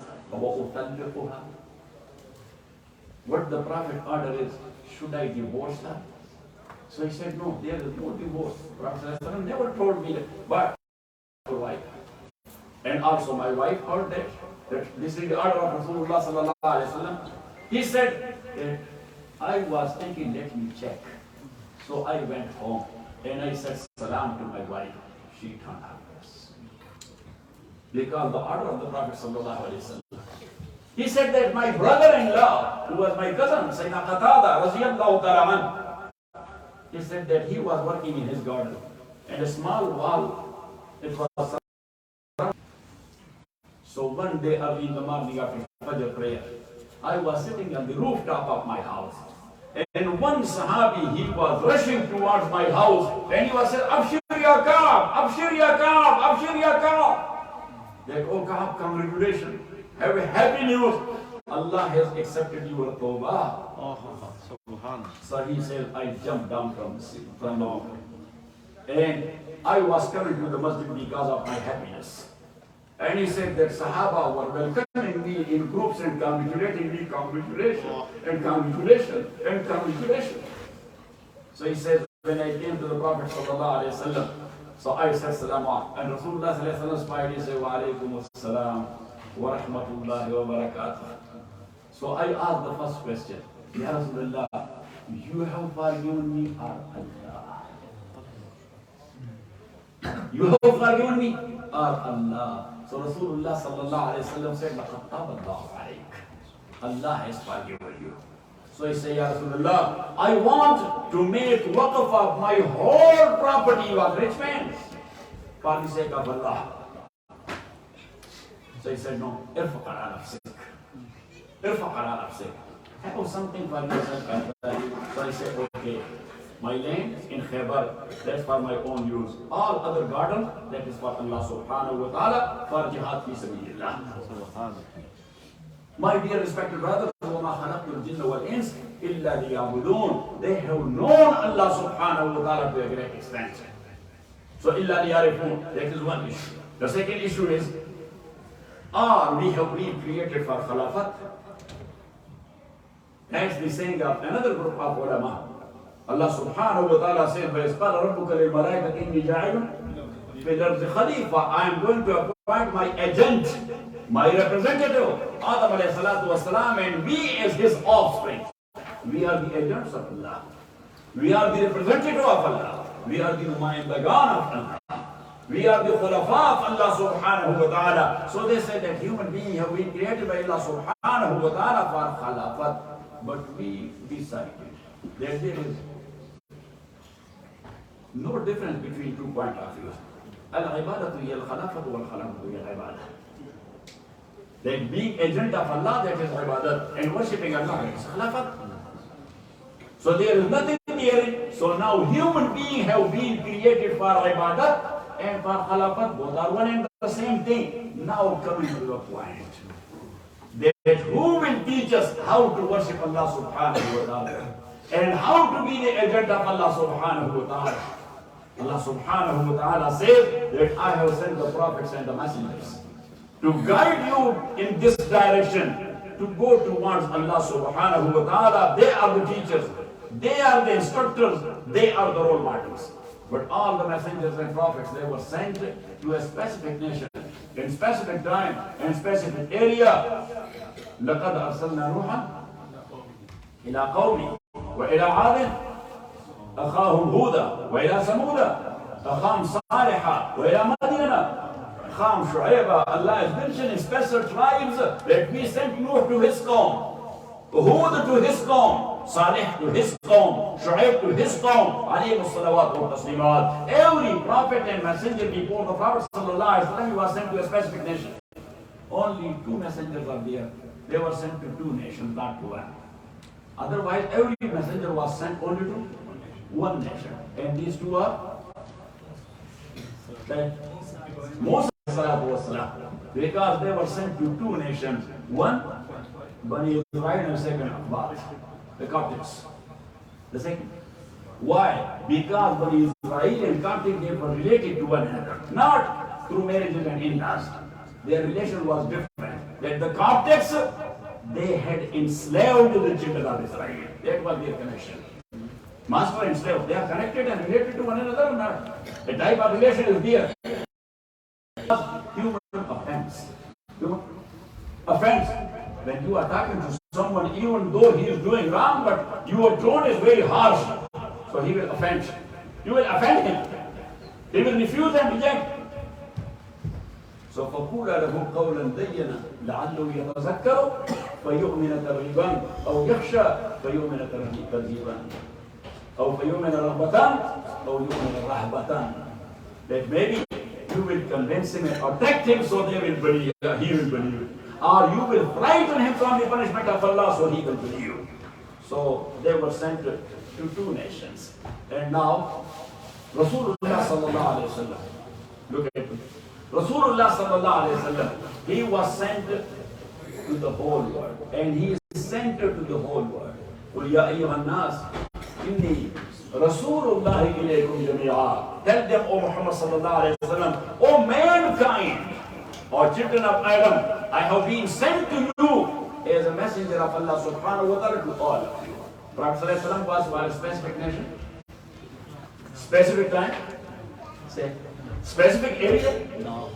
what the Prophet order is, should I divorce her? So he said, no, there is no divorce. Prophet ﷺ never told me that, but my wife. And also my wife heard that this is the order of Rasulullah sallallahu alaihi wasallam. He said, I was thinking, let me check. So I went home and I said salam to my wife. She turned upwards. Because the order of the Prophet sallallahu alaihi wasallam. He said that my brother-in-law, who was my cousin, Sayyidina Qatada radiallahu ta'ala anhu, he said that he was working in his garden, and a small wall, it was. So one day early in the morning after Fajr prayer, I was sitting on the rooftop of my house, and one Sahabi, he was rushing towards my house, and he was saying, Abshir ya Ka'b, Abshir ya Ka'b, Abshir ya Ka'b. That, oh Ka'b, congratulations, have a happy news. Allah has accepted your tawbah. So he said, I jumped down from the mountain. And I was coming to the masjid because of my happiness. And he said that Sahaba were welcoming me in groups and congratulating me, congratulations, and congratulations, and congratulations. So he said, when I came to the Prophet sallallahu alaihi wasallam, so I said salam, and Rasulullah sallallahu alaihi wasallam smiled and said, wa alaikum assalam, wa rahmatullahi wa barakatuh. So I asked the first question, Ya Rasulullah, you have forgiven me or Allah? You have forgiven me or Allah? So Rasulullah sallallahu alaihi wasallam said, Laqad taba Allahu alayk. Allah has forgiven you. So he said, Ya Rasulullah, I want to make waqf of my whole property. You are rich man, for the sake of Allah. So he said, no, irfaq ala nafsik. Irfaq ala nafsik. Have something for yourself. So I said, okay, my land in Khaybar, that's for my own use. All other garden, that is for Allah subhanahu wa ta'ala, for jihad fi sabilillah. My dear respected brothers, وَمَا خَلَقْتُ الْجِنَّ وَالْإِنسَ إِلَّا لِيَعْبُدُونَ. They have known Allah subhanahu wa ta'ala to a great extent. So illa liyarifun, that is one issue. The second issue is, we have been created for Khalafat? That's the saying of another group of ulama. Allah subhanahu wa ta'ala says, وَإِذْ قَالَ رَبُّكَ لِلْمَلَائِكَةِ إِنِّي جَاعِلٌ فِي الْأَرْضِ خَلِيفَةً. I am going to appoint my agent, my representative, Adam alayhi salatu wasalam, and we as his offspring. We are the agents of Allah. We are the representative of Allah. We are the numayandagan of Allah. We are the khulafa of Allah subhanahu wa ta'ala. So they say that human beings have been created by Allah subhanahu wa ta'ala for khalafat. But we decided that there is no difference between 2 points of view. Al-ibadatu hiya al-khalafatu wal-khalafatu hiya al-ibadah. That being agent of Allah, that is ibadat, and worshipping Allah is khalafat. So there is nothing here. So now human beings have been created for ibadat and for khalafat. Both are one and the same thing. Now coming to the point. That who will teach us how to worship Allah subhanahu wa ta'ala and how to be the agent of Allah subhanahu wa ta'ala. Allah subhanahu wa ta'ala says that I have sent the prophets and the messengers to guide you in this direction, to go towards Allah subhanahu wa ta'ala. They are the teachers, they are the instructors, they are the role models. But all the messengers and prophets, they were sent to a specific nation, in specific time, and specific area. لقد أرسلنا نوحا إلى قومه وإلى عاد أخاهم هودا وإلى ثمود أخاهم صالحا وإلى مدين أخاهم شعيبا. Allah is mentioning special tribes that we sent Nuh to his qawm, Hud to his qawm, Salih to his qawm, Shu'aib to his qawm, alayhi salawat wa taslimat. Every prophet and messenger before the Prophet sallallahu alaihi wasallam was sent to a specific nation. Only 2 messengers are there. They were sent to 2 nations, not to 1. Otherwise, every messenger was sent only to 1 nation. And these 2 are Moses, because they were sent to 2 nations. One, Bani Israel, and second, Abbas, the Coptics. The second. Why? Because Bani Israel and Coptic, they were related to one another, not through marriages and in-laws. Their relation was different. That the Coptics, they had enslaved the children of Israel. That was their connection. Master and slave, they are connected and related to one another or not? A type of relation is there. Human offense. Human offense. When you are talking to someone, even though he is doing wrong, but your tone is very harsh, so he will offend. You will offend him. He will refuse and reject. So فَقُولَ لَهُ قَوْلًا دَيَّنًا لَعَلُّهُ يَتَذَكَّرُ فَيُؤْمِنَ تَرْغِيبًا أَوْ يَخْشَى فَيُؤْمِنَ تَرْغِيبًا أَوْ فَيُؤْمِنَ رَغْبَةً أَوْ يُؤْمِنَ رَهْبَةً. That maybe you will convince him and protect him so they will believe, he will believe. Or you will frighten him from the punishment of Allah so he will believe. So they were sent to 2 nations. And now Rasulullah sallallahu alayhi wa sallam, look at it. Rasulullah sallallahu alayhi wa sallam, he was sent to the whole world, and he is sent to the whole world. قُلْ يَا أَيُّهَا النَّاسِ إِنِّي رَسُولُ اللَّهِ إِلَيْكُمْ جَمِيعًا. Tell them, O Muhammad sallallahu alayhi wa sallam, O mankind, or children of Adam, I have been sent to you as a messenger of Allah subhanahu wa ta'ala to all of you. Prophet sallallahu alayhi wa sallam was for a specific nation, specific time, say, specific area? No.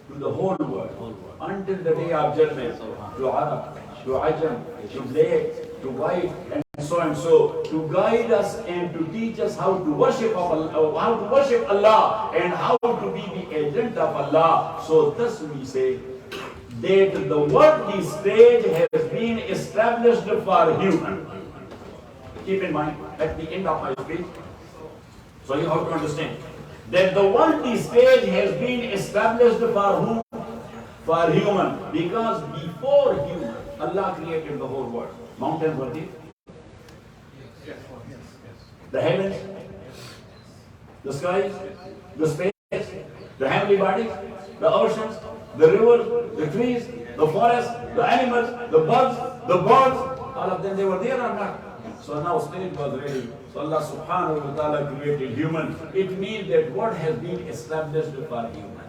To the whole world. Until the day of judgment. To Arab, to Ajam, to black, to white, and so, to guide us and to teach us how to worship Allah, and how to be the agent of Allah. So thus we say that the worldly stage has been established for human. Keep in mind at the end of my speech. So you have to understand that the worldly stage has been established for whom? For human. Because before human, Allah created the whole world. Mountains were there. The heavens, the skies, the space, the heavenly bodies, the oceans, the rivers, the trees, the forests, the animals, the birds, all of them, they were there or not? So now spirit was ready So Allah subhanahu wa ta'ala created human. It means that what has been established for human.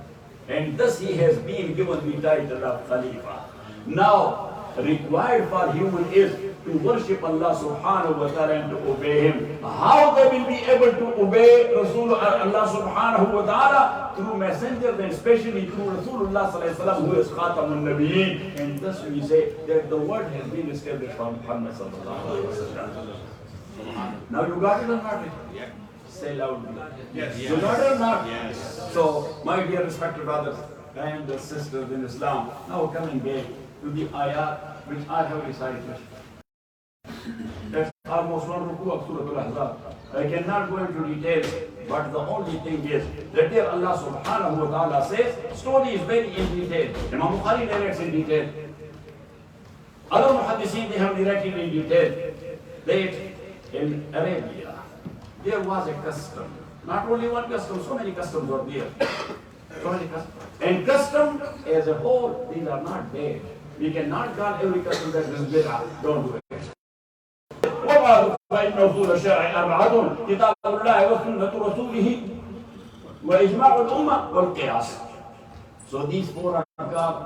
And thus he has been given the title of Khalifa. Now, required for human is to worship Allah subhanahu wa ta'ala and to obey him. How they will be able to obey Rasul Allah subhanahu wa ta'ala? Through messengers and especially through Rasulullah sallallahu alaihi wasallam, who is Khatam Al Nabiyyin. And thus we say that the word has been established from Muhammad sallallahu alaihi wasallam. Now you got it or not? Yeah. Say loudly. Yes. You got it or not? Yes. So, my dear respected brothers and sisters in Islam, now coming back to the ayat which I have recited. That's almost one ruku of Surah Al-Ahzab. I cannot go into details, but the only thing is that there Allah subhanahu wa ta'ala says, story is very in detail. Imam Bukhari narrates in detail. Other muhaddiseen, they have narrated in detail that in Arabia, there was a custom. Not only one custom, so many customs were there. So many customs. And custom as a whole, these are not bad. We cannot call every custom that is bid'ah. Don't do it. وَقَالُوا فَإِنَّ أُصُولَ الشَّرْعِ أَرْبَعَةٌ كِتَابُ اللَّهِ وَسُنَّةُ رَسُولِهِ وَإِجْمَاعُ الْأُمَّةِ وَالْقِيَاسِ. So these four are called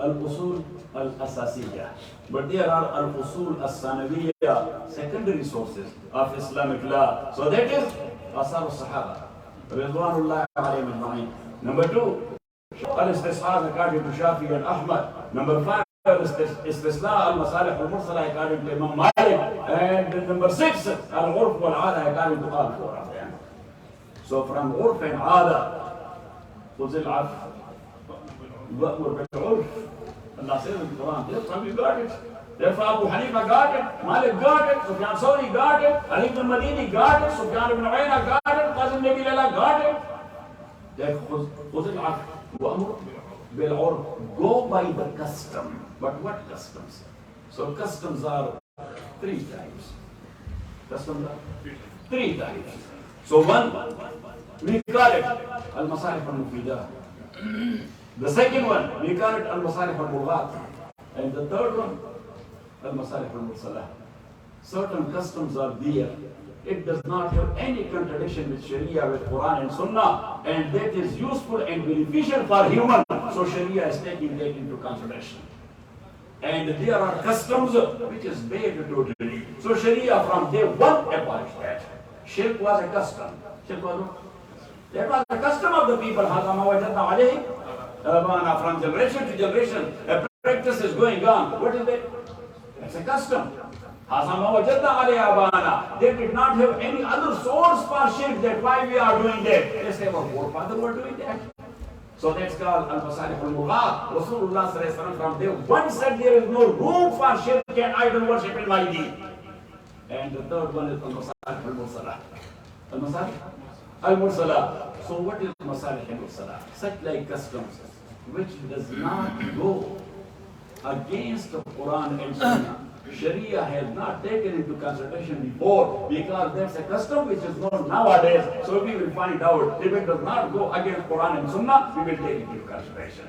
al-usul al-asasiyya. But there are al-usul al-sanawiyya, secondary sources of Islamic law. So that is Asar al-Sahaba, Ridwanullah alayhim ajma'in. Number two, al-istishaad according to Shafi and Ahmad. Number five, istisna al-masalih al-mursala according to Imam Malik. And number six, al-urf wal-'ada according to all four of them. So from urf and 'ada, khudh al-'afw wa'mur bil-'urf. Allah says in the Quran, therefore we got it. Therefore Abu Hanifa got it, Malik got it, Sufyan Thawri got it, Ali ibn Madini got it, Sufyan ibn Uyayna got it, Qazi Nabi got it. Therefore, khudh al-'afw wa'mur bil-'urf. Go by the custom. But what customs? So customs are three types. Customs are three types. So one, we call it al-masalih al-mufidah. The second one, we call it al-masalih al-mulghat. And the third one, al-masalih al-mursalah. Certain customs are there. It does not have any contradiction with Sharia, with Quran and Sunnah, and that is useful and beneficial for human. So Sharia is taking that into consideration. And there are customs which is bad totally. So Sharia from day one abolished that. Shirk was a custom. Shirk was that was the custom of the people. From generation to generation, a practice is going on. What is that? It's a custom. They did not have any other source for shirk. That's why we are doing that. They say our forefathers were doing that. So that's called al-masalih al-mulghat. Rasulullah sallallahu alaihi wasallam from day one said there is no room for shirk and idol worship in my deen. And the third one is al-masalih al-mursalah. Al-masalih al-mursalah. So what is masalih al-mursalah? Such like customs which does not go against the Quran and Sunnah. Sharia has not taken into consideration before, because that's a custom which is known nowadays. So we will find out if it does not go against Quran and Sunnah, we will take it into consideration.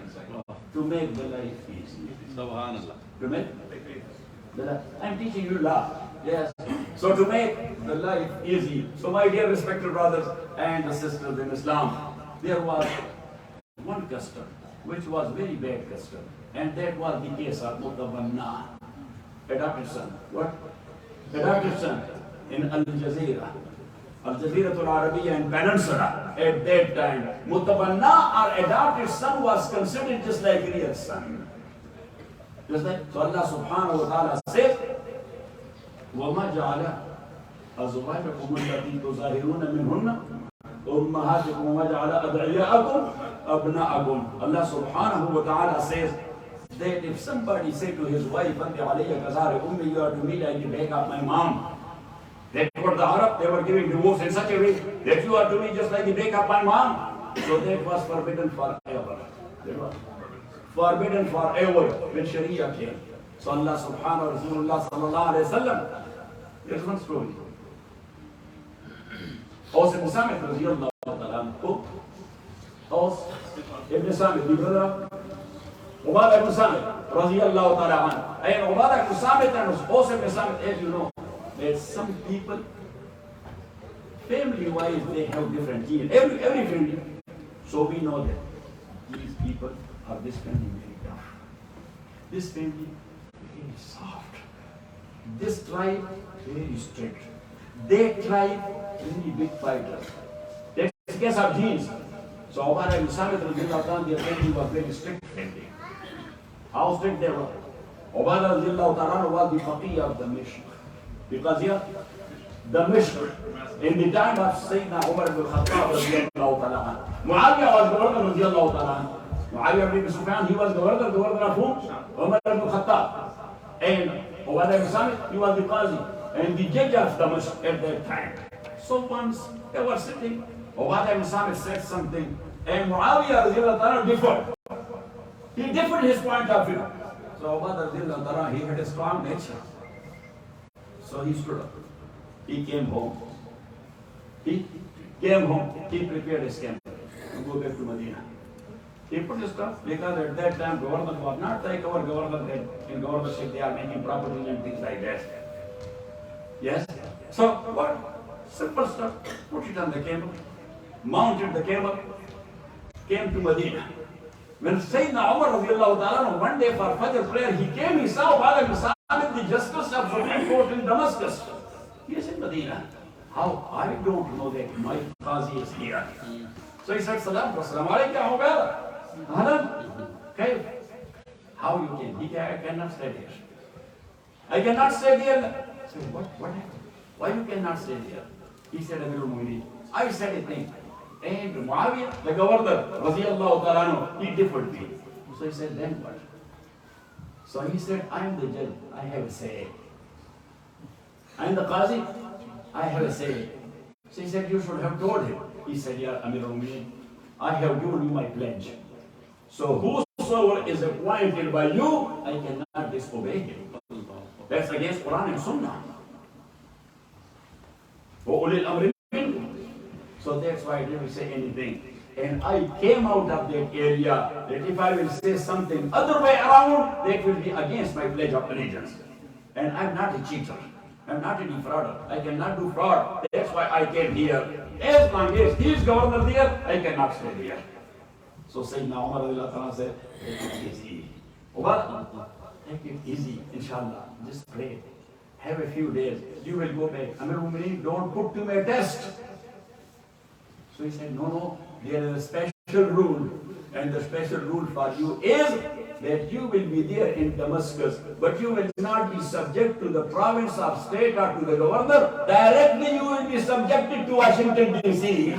To make the life easy. Subhanallah. To make the life. I'm teaching you law. Yes. So to make the life easy. So my dear respected brothers and sisters in Islam, there was one custom which was very bad custom, and that was the case of mutabanna. Adopted son. What? Adopted son in Al-Jazeera. Al-Jazeera Al-Arabiya and Peninsula. At that time, mutabanna or adopted son was considered just like real son. Just like, so Allah subhanahu wa ta'ala says, وَمَا جَعَلَ أَزْوَاجَكُمُ الَّتِي تُظَاهِرُونَ مِنْهُنَّ أُمَّهَاتِكُمْ وَمَا جَعَلَ أَدْعِيَاءَكُمْ أَبْنَاءَكُمْ. Allah subhanahu wa ta'ala says, that if somebody say to his wife, you are to me like you make up my mom. That's what the Arab, they were giving divorce in such a way that you are to me just like you make up my mom. So that was forbidden forever. That was forbidden forever when Sharia came. So Allah subhanahu wa Rasulullah sallallahu alayhi wa sallam. There's one story. Aus ibn Samit radiyallahu ta'ala anhu. Aus ibn Samit, the brother of Ubadah ibn Samit, radiyallahu ta'ala anhu. And Ubadah ibn Samit and Aus ibn Samit, as you know, that some people, family-wise, they have different genes. Every family. So we know that these people are this family very tough. This family very soft. This tribe very strict. That tribe very big fighters. That's the case of genes. So Umar ibn Samit, their family was very strict family. How strict they were? Umar was the faqih of Damashq. Because here, Damashq, in the time of Sayyidina Umar ibn Khattab, Muawiyah was governor, Muawiyah ibn Sufyan, he was governor of whom? Umar ibn Khattab. And Umar ibn Samit, he was the Qazi and the judge of Damashq at that time. So once they were sitting, Umar ibn Samit said something, and Muawiyah differed. He differed his point of view. So Umar, he had a strong nature. So he stood up. He came home. He prepared his camp to go back to Medina. He put his stuff because at that time governor was not like our governor that in governorship they are making properties and things like that. Yes? So what? Simple stuff. Put it on the camel, mounted the camel, came to Medina. When Sayyidina Umar one day for Fajr prayer, he came, he saw Umar ibn Samit, the justice of Supreme Court in Damascus. He is in Medina. How? I don't know that my Qazi is here. So he said, Salam alaikum, how you came? He said, I cannot stay there. I cannot stay there. I said, what happened? Why you cannot stay there? He said, Amirul Mu'mineen. I said a thing. And Muawiyah, the governor, Radiallahu ta'ala, he differed me. So he said, then what? So he said, I am the judge, I have a say. I am the Qazi, I have a say. So he said, you should have told him. He said, yeah, Amirul Mu'mineen, I have given you my pledge. So whosoever is appointed by you, I cannot disobey him. That's against Quran and Sunnah. So that's why I didn't say anything. And I came out of that area that if I will say something other way around, that will be against my pledge of allegiance. And I'm not a cheater. I'm not a defrauder. I cannot do fraud. That's why I came here. As long as he is governor there, I cannot stay there. So Sayyidina Umar said, take it easy. Umar, take it easy, inshallah. Just pray. Have a few days. You will go back. Amirul Mu'mineen, don't put to my test. So he said, no, there is a special rule. And the special rule for you is that you will be there in Damascus, but you will not be subject to the province of state or to the governor. Directly you will be subjected to Washington, D.C.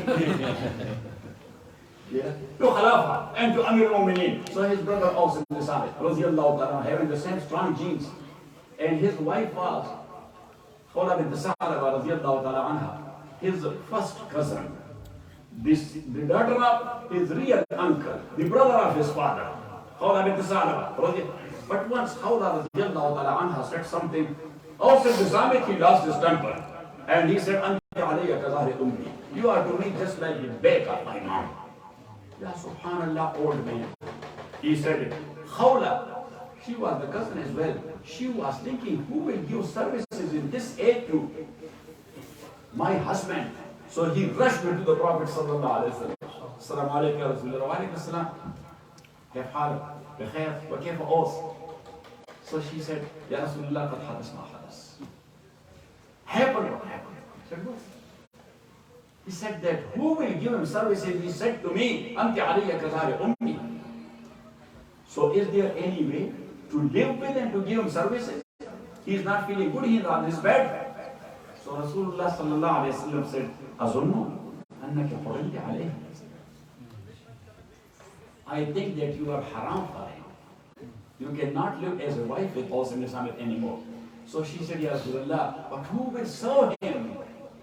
Yeah. To Khalifa and to Amir al-Mu'mineen. So his brother also decided, having the same strong genes. And his wife was his first cousin. The daughter of his real uncle, the brother of his father. But once Khawla said something, also the Islamic, he lost his temper. And he said, you are to me just like the back of my mom. Ya subhanallah, old man. He said, Khawla, she was the cousin as well. She was thinking, who will give services in this age to my husband? So he rushed into the Prophet sallallahu alaihi wasallam. Assalamu alaikum ya Rasulullah. Wa alaikum assalam. كيف حالك؟ بخير وكيف أوص؟ So she said, Ya Rasulullah, قد حدث ما حدث. Happened what happened? He said, what? He said that, who will give him services? He said to me, أنت علي كظهر أمي. So is there any way to live with and to give him services? He is not feeling good, he is on his bed. So Rasulullah sallallahu alayhi wa sallam said, أظن أنك حرمت عليه. I think that you are haram for him. You cannot live as a wife with Qasim Islamit anymore. So she said, Ya Rasulullah, but who will serve him?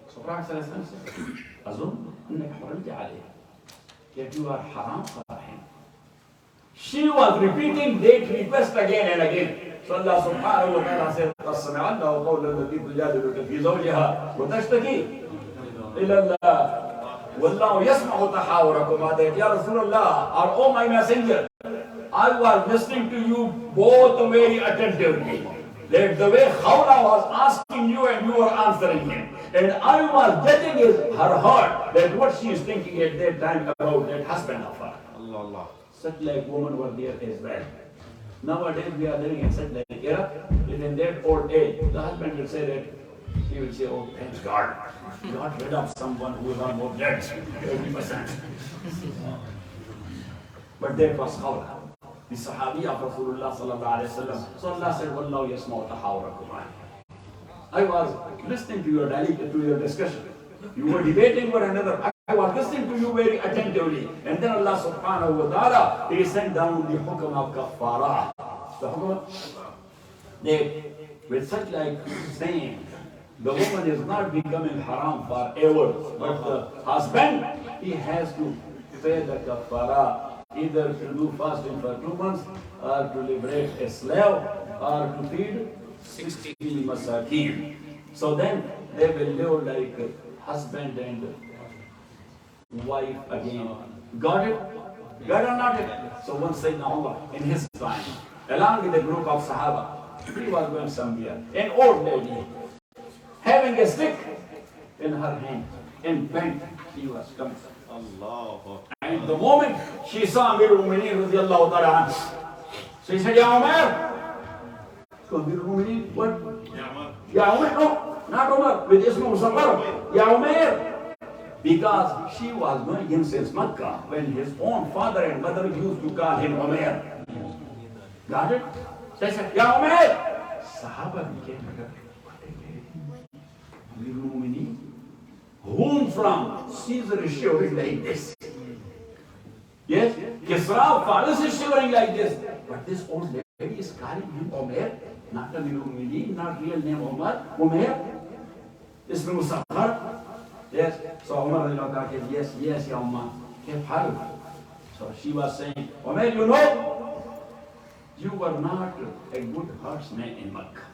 So Prophet said, أظن أنك حرمت عليه. That you are haram for him. She was repeating that request again and again. So Allah subhanahu wa ta'ala said, فَاسْمَعَنَّ وَقَوْلَ الَّذِي تُجَادِلُكَ فِي زَوْجِهَا وَتَشْتَكِي إِلَى اللَّهِ وَاللَّهُ يَسْمَعُ تَحَاوُرَكُمَا. That, Ya Rasulullah, or oh my messenger, I was listening to you both very attentively. that the way Khawla was asking you and you were answering him. And I was judging her heart, that what she is thinking at that time about that husband of her. Allah, Allah. Such like women were there as well. Nowadays we are living in such like era, that in that old age, the husband will say that, he will say, oh, thank God, got rid of someone who is on more dead, 80%. But that was Khawla, the Sahabi of Rasulullah sallallahu alayhi wa sallam. So Allah said, Wallahu yasma'u tahawurakum. I was listening to your discussion. You were debating one another. I was listening to you very attentively. And then Allah subhanahu wa ta'ala, He sent down the hukam of kaffara. The hukam that with such like saying, the woman is not becoming haram forever, but the husband, he has to pay the kaffara, either to do fasting for 2 months, or to liberate a slave, or to feed 60 masakin. So then they will live like husband and wife again. Got it? Got or not it? So one Sayyidina Umar in his time, along with a group of Sahaba, he was going somewhere. An old lady, having a stick in her hand, and bent, she was coming. Allah. And the moment she saw Amirul Mu'mineen radiallahu ta'ala, she said, Ya Umar. So Amirul Mu'mineen, what? Ya Umar, no, not Umar, with Ismul Safar. Ya Umar. Because she was knowing him since Makkah, when his own father and mother used to call him Umar. Got it? She said, Ya Umar. Sahaba became Amirul Mu'mineen. Whom from? Caesar is shivering like this. Yes? Kisra, Faris is shivering like this. But this old lady is calling him Umar, not Amirul Mu'mineen, not real name Umar. Umar? Ismul Safar. Yes? So Umar said, yes, yes, Ya Umar. So she was saying, Umar, you know, you were not a good horseman in Makkah.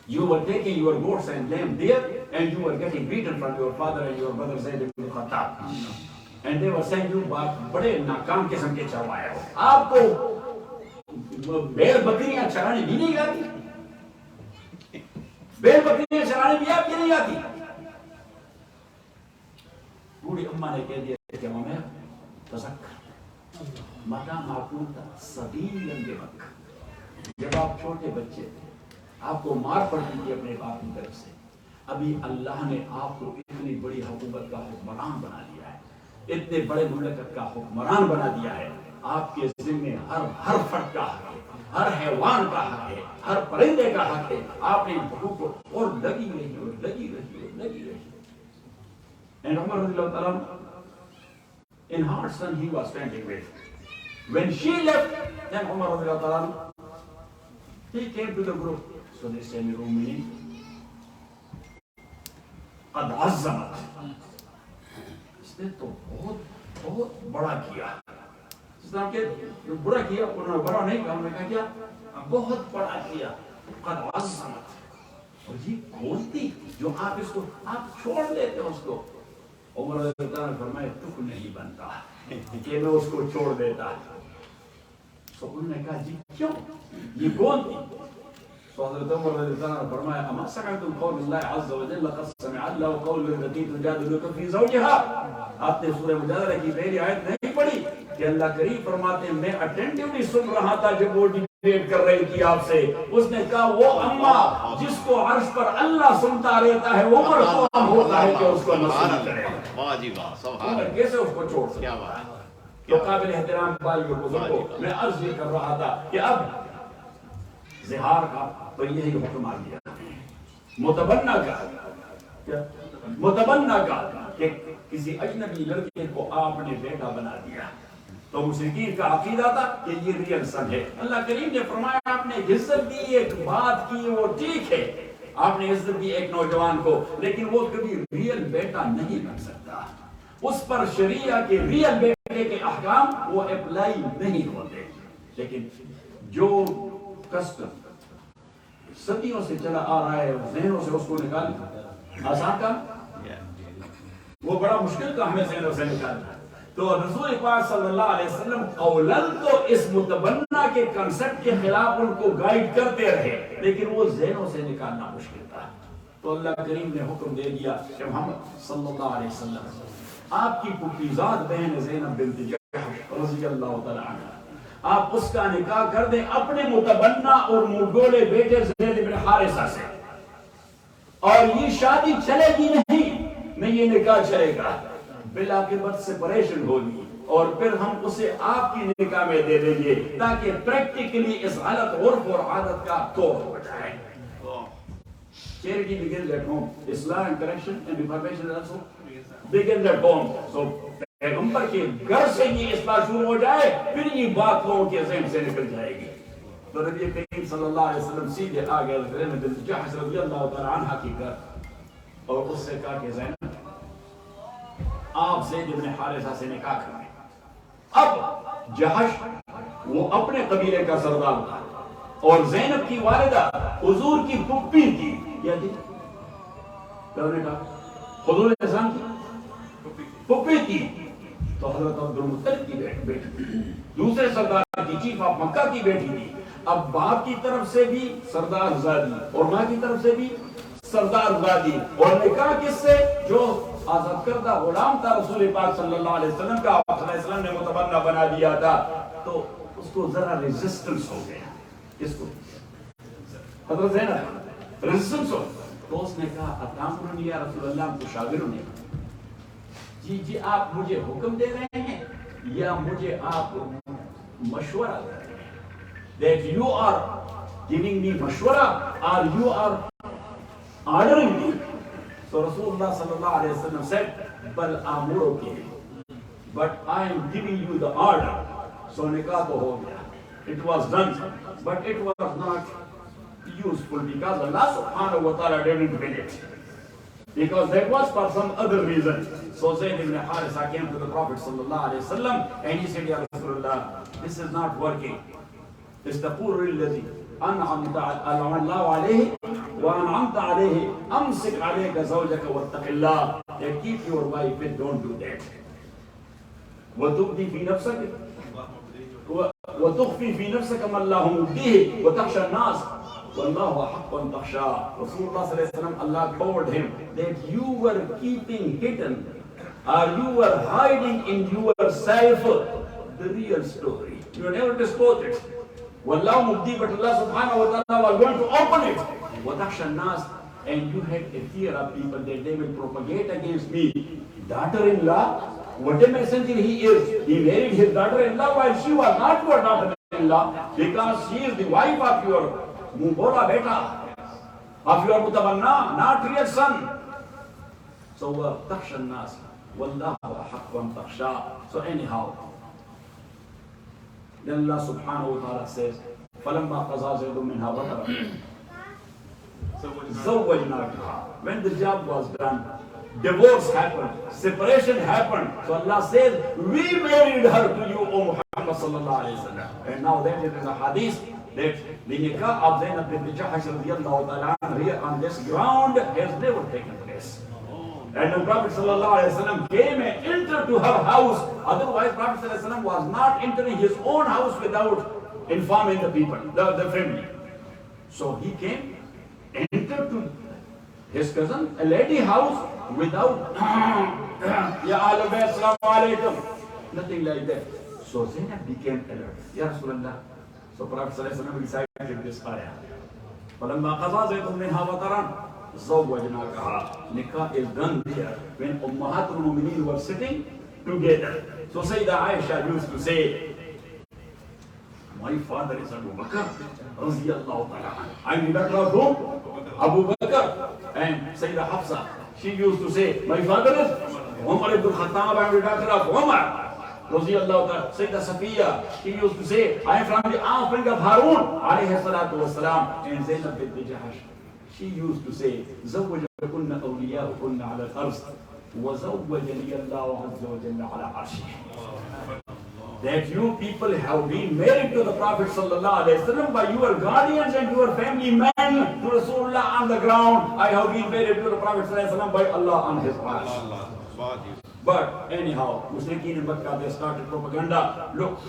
You were taking your goats and lamb there, and you were getting beaten from your father and your brother Zayd ibn Khattab. And they were saying, you बड़े नाकाम किस्म के चरवाए हो. आपको बैल बकरियां चराने भी नहीं आती. बैल बकरियां चराने भी आपकी नहीं आती. बूढ़ी अम्मा ने कह दिया कि मैं तज़क्कर मता माकूता सबीलन बेवक. जब आप छोटे बच्चे थे, आपको मार पड़ती थी अपने बाप की तरफ से. अभी अल्लाह ने आपको इतनी बड़ी हुकूमत का हुक्मरान बना दिया है, इतने बड़े मुल्क का हुक्मरान बना दिया है. आपके जिम्मे हर फर्द का हक है, हर हैवान का हक है, हर परिंदे का हक है. आपने हुकूक को और लगी रही और लगी रही और लगी रही. And Umar radiallahu ta'ala, in her son he was standing with. When she left, then Umar radiallahu ta'ala, he came to the group. So they say, Amirul Mu'mineen, qad azzamat. इसने तो बहुत बड़ा किया. इस्लाम के जो बुरा किया, उन्होंने बड़ा नहीं कहा, उन्होंने क्या? बहुत बड़ा किया. qad azzamat. और ये कौन थी जो आप इसको आप छोड़ लेते हो उसको? उमर रज़ियल्लाहु ने फरमाया, तुक नहीं बनता कि मैं उसको छोड़ देता. तो उन्होंने कहा, जी क्यों? ये कौन थी? فحضرت عمر رضي الله عنه فرماया, أما سمعتم قول الله عز وجل قد سمع الله قول التي تجادلك في زوجها. आपने सूरह मुजादला की पहली आयत नहीं पढ़ी कि अल्लाह करीम फरमाते हैं, मैं अटेंटिवली सुन रहा था जब वो डिबेट कर रही थी आपसे. उसने कहा, वो अम्मा जिसको अर्श पर अल्लाह सुनता रहता है, वो उमर को हम होता है कि उसको नसीहत करे. वाह जी वाह, सुभान अल्लाह. कैसे उसको छोड़ सकते? क्या बात है. तो काबिल एहतराम भाइयों बुजुर्गों, मैं अर्ज ये कर रहा था कि अब ज़िहार का तो यही हुक्म आ गया. मुतबन्ना का क्या? मुतबन्ना का कि किसी अजनबी लड़के को आपने बेटा बना दिया, तो मुशरिकीन का अकीदा था कि ये रियल सन है. अल्लाह करीम ने फरमाया, आपने इज्जत दी, एक बात की, वो ठीक है, आपने इज्जत दी एक नौजवान को, लेकिन वो कभी रियल बेटा नहीं बन सकता. उस पर शरीया के रियल बेटे के अहकाम वो अप्लाई नहीं होते. लेकिन जो कस्टम सदियों से चला आ रहा है, ज़हनों से उसको निकालना आसान काम, वो बड़ा मुश्किल काम है ज़हनों से निकालना. तो रसूल पाक सल्लल्लाहु अलैहि वसल्लम कौलन तो इस मुतबन्ना के कंसेप्ट के खिलाफ उनको गाइड करते रहे, लेकिन वो ज़हनों से निकालना मुश्किल था। तो अल्लाह करीम ने हुक्म दे दिया कि मोहम्मद सल्लल्लाहु अलैहि वसल्लम आपकी पुप्पीज़ाद बहन ज़ैनब बिन्त जहश रज़ियल्लाहु तआला अन्हा, आप उसका निकाह कर दें अपने मुतबन्ना और मुंहगोले बेटे ज़ैद बिन हारिसा से, और ये शादी चलेगी नहीं ये निकाह चलेगा, बिलाकिबत सेपरेशन होगी, और फिर हम उसे आपकी निकाह में दे देंगे ताकि प्रैक्टिकली इस गलत उर्फ और आदत का तोड़ हो जाए। Charity begins at home. Islam and correction and reformation also begins at home. So पैगंबर के घर से ये इस्लाह शुरू हो जाए, फिर ये बात लोगों के ज़हन से निकल जाएगी। तो नबी करीम सल्लल्लाहु अलैहि वसल्लम सीधे आ गए ज़ैनब बिन्त जहश रज़ियल्लाहु तआला अन्हा के घर, और उससे कहा कि ज़ैनब आप ज़ैद बिन हारिसा से निकाह करें। अब जहश वो अपने कबीले का सरदार था, और ज़ैनब की वालिदा हुजूर की पुप्पी थी, क्या थी? हुजूर इस्लाम की पुप्पी थी। तो हज़रत अब्दुल मुत्तलिब की बेटी, दूसरे सरदार की, चीफ ऑफ मक्का की बेटी थी। अब बाप की तरफ से भी सरदार ज़ादी और माँ की तरफ से भी सरदार ज़ादी, और निकाह किससे? जो आजाद करदा गुलाम था रसूल पाक सल्लल्लाहु अलैहि वसल्लम का, आप ने मुतबन्ना बना दिया था। तो उसको जरा रेजिस्टेंस हो गया। किसको? हज़रत ज़ैनब रेजिस्टेंस हो। तो उसने कहा अतामुनी या रसूल अल्लाह, तो शागिरों ने जी आप मुझे हुक्म दे रहे हैं या मुझे आप मशवरा दे रहे हैं? That you are giving me मशवरा or you are ordering me? So Rasulullah sallallahu alaihi wasallam said, "Bal amuruki, but I am giving you the order." So nikah to ho gaya. It was done, but it was not useful because Allah subhanahu wa ta'ala didn't win it. Because that was for some other reason. So Zayd ibn Harisa came to the Prophet sallallahu alaihi wasallam and he said, "Ya Rasulullah, this is not working. Istaqur alladhi an'amta Allahu alayhi wa an'amta alayhi amsik alayka zawjaka wattaqillah." That keep your wife and don't do that. Wa tubdi fi nafsaka wa tukhfi fi nafsaka ma Allahu mubdihi wa takhsha an-nas wallahu haqqan takhsha. Rasulullah sallallahu alaihi wasallam, Allah told him that you were keeping hidden or you were hiding in yourself the real story. You never disclosed it. Wallahu mubdi, but Allah subhanahu wa ta'ala was going to open it. Wa takhsha an-nas, and you had a fear of people that they will propagate against me. Daughter-in-law, what a messenger he is. He married his daughter-in-law while she was not your daughter-in-law, because she is the wife of your Mubola beta, of your mutabanna, not real son. So takhsha an-nas wallahu haqqan takhsha. So anyhow, then Allah subhanahu wa ta'ala says, "Falamma qaza Zaydun minha wataran zawwajnakaha." When the job was done, divorce happened, separation happened. So Allah says, "We married her to you, O Muhammad sallallahu alaihi wasallam." And now that is a hadith that the nikah of Zainab bint Jahsh radiyallahu ta'ala anha on this ground has never taken place. And the Prophet sallallahu alaihi wasallam came and entered to her house. Otherwise, Prophet sallallahu alaihi wasallam was not entering his own house without informing the people, the family. So he came, entered to his cousin, a lady house, without Ya Ahlul Bayt, Assalamu alaikum, nothing like that. So Zainab became alert. Ya Rasulullah. So Prophet sallallahu alaihi wasallam recited this ayah. فَلَمَّا قَضَى زَيْدٌ مِنْهَا وَطَرًا زَوَّجْنَاكَهَا. Nikah is done there when Ummahatul Mu'mineen were sitting together. So Sayyidah Aisha used to say, "My father is Abu Bakr radiyallahu ta'ala. I'm the daughter of whom? Abu Bakr." And Sayyidah Hafsa, she used to say, "My father is Umar ibn Khattab. I'm the daughter of Umar radiyallahu ta'ala." Sayyidah Safiya, she used to say, "I am from the offspring of Harun alayhi salatu wassalam." And Zainab bint Jahsh, she used to say, "Zawwajakunna awliya'ukunna ala al-arz wa zawwajani Allahu azza wa jalla ala arshihi." that you people have been married to the Prophet sallallahu alaihi wasallam by your guardians and your family men to Rasulullah on the ground. I have been married to the Prophet sallallahu alaihi wasallam by Allah on his arsh. But anyhow, Mushrikeen in Makkah, they started propaganda. Look,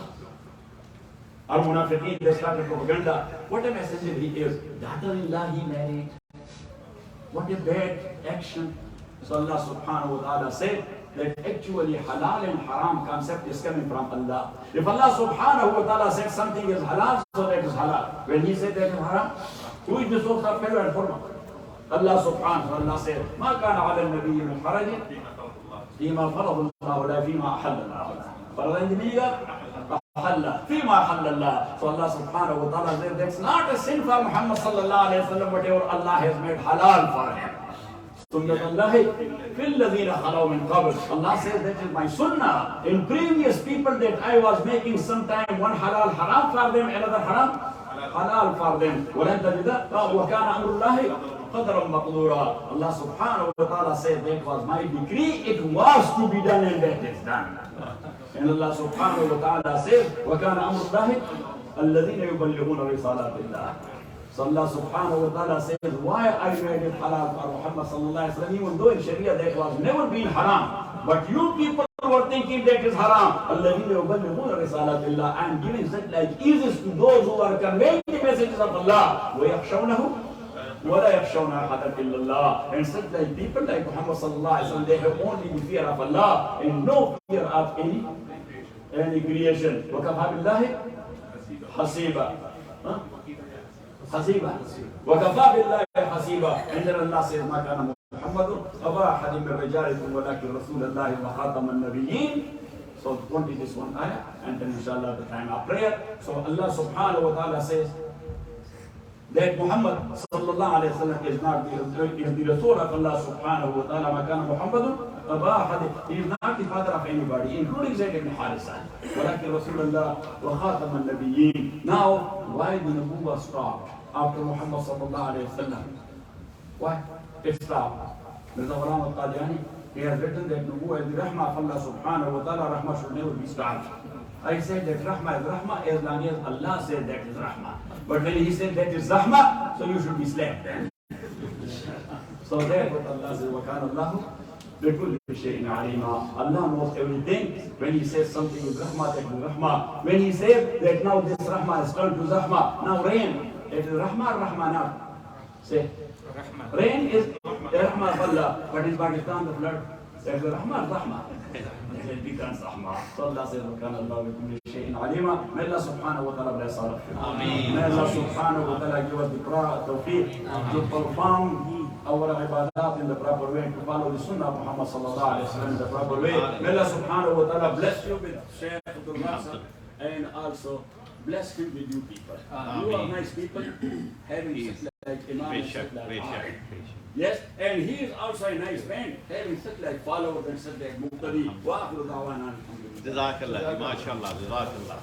Al-Munafiqeen, they started propaganda. What a messenger he is. Daughter-in-law he married. What a bad action. So Allah subhanahu wa ta'ala said that actually halal and haram concept is coming from Allah. If Allah subhanahu wa ta'ala said something is halal, so that is halal. When he said that is haram, who is the source of failure and form? Allah subhanahu wa ta'ala said, مَا كَانَ عَلَى النَّبِيِّ مِنْ حَرَجٍ فِيمَا فَرَضَ اللَّهُ وَلَا فِيمَا أَحَلَّ اللَّهُ. فرض النبي أحل فيما أحل الله. So Allah subhanahu wa ta'ala said that's not a sin for Muhammad sallallahu alayhi wa sallam, whatever Allah has made halal for him. Sunnatullahi fil ladhina khalaw min qabl. Allah says that is my sunnah. In previous people that I was making sometime one halal haram for them, another haram halal for them. وَلَنْ تَجِدَ وَكَانَ أَمْرُ اللَّهِ قَدْرًا مَقْدُورًا. Allah subhanahu wa ta'ala said that was my decree, it was to be done and that is done. And Allah subhanahu wa ta'ala says, وَكَانَ أَمْرُ اللَّهِ الَّذِينَ يُبَلِّغُونَ رِسَالَاتِ اللَّهِ. So Allah subhanahu wa ta'ala says, why I made it halal for Muhammad sallallahu alayhi wa sallam, even though in Sharia that was never been haram. But you people were thinking that is haram. الَّذِينَ يُبَلِّغُونَ رِسَالَاتِ اللَّهِ. I am giving such like eases to those who are conveying the messages of Allah. وَيَخْشَوْنَهُ وَلَا يَخْشَوْنَ أَحَدًا إِلَّا اللَّهِ. And such like people like Muhammad sallallahu alayhi wa sallam, they have only the fear of Allah and no fear of any creation. وَكَفَى بِاللَّهِ حَسِيبًا. حسيبا وكفى بالله حسيبا. And then Allah says, ما كان محمد أبا أحد من رجالكم ولكن رسول الله وخاتم النبيين. So 20 this one ayah, and then inshallah the time of prayer. So Allah subhanahu wa ta'ala says that Muhammad sallallahu alayhi wa sallam is not the Rasul of Allah subhanahu wa ta'ala. ما كان محمد أبا أحد. He is not the father of anybody, including Zayd ibn Harisa. ولكن رسول الله وخاتم النبيين. Now, why the Nabuwa stopped after Muhammad sallallahu alayhi wa sallam? Why? It stopped. Mirza Ghulam al-Qadiani, he has written that Nabuwa is the Rahmah of Allah subhanahu wa ta'ala. Rahmah should never be stopped. I said that Rahmah is Rahmah as long as Allah said that is Rahmah. But when he said that is Rahmah, so you should be slapped then. So therefore Allah says, وَكَانَ اللَّهُ بِكُلِّ شَيْءٍ عَلِيمًا. Allah knows everything. When he says something is Rahmah, that is Rahmah. When he says that now this Rahmah is turned to Zahmah, now rain, it is Rahmah or Rahmah not? Say, rain is Rahmah of Allah, but in Pakistan the flood, that is Rahmah or Rahmah? It becomes Rahmah. So Allah says, وَكَانَ اللَّهُ بِكُلِّ شَيْءٍ عَلِيمًا. May Allah subhanahu wa ta'ala bless all of you. May Allah subhanahu wa ta'ala give us the tawfiq to perform our ibadat in the proper way, to follow the sunnah of Muhammad sallallahu alayhi wa sallam in the proper way. May Allah subhanahu wa ta'ala bless you with Shaykh Abdul Nasir and also bless him with you people. You are nice people, having such like Imam, such like yes, and he is also a nice man, having such like followers and such like Mukhtar. Wa akhiru da'wana. Jazakallah, mashallah, jazakallah.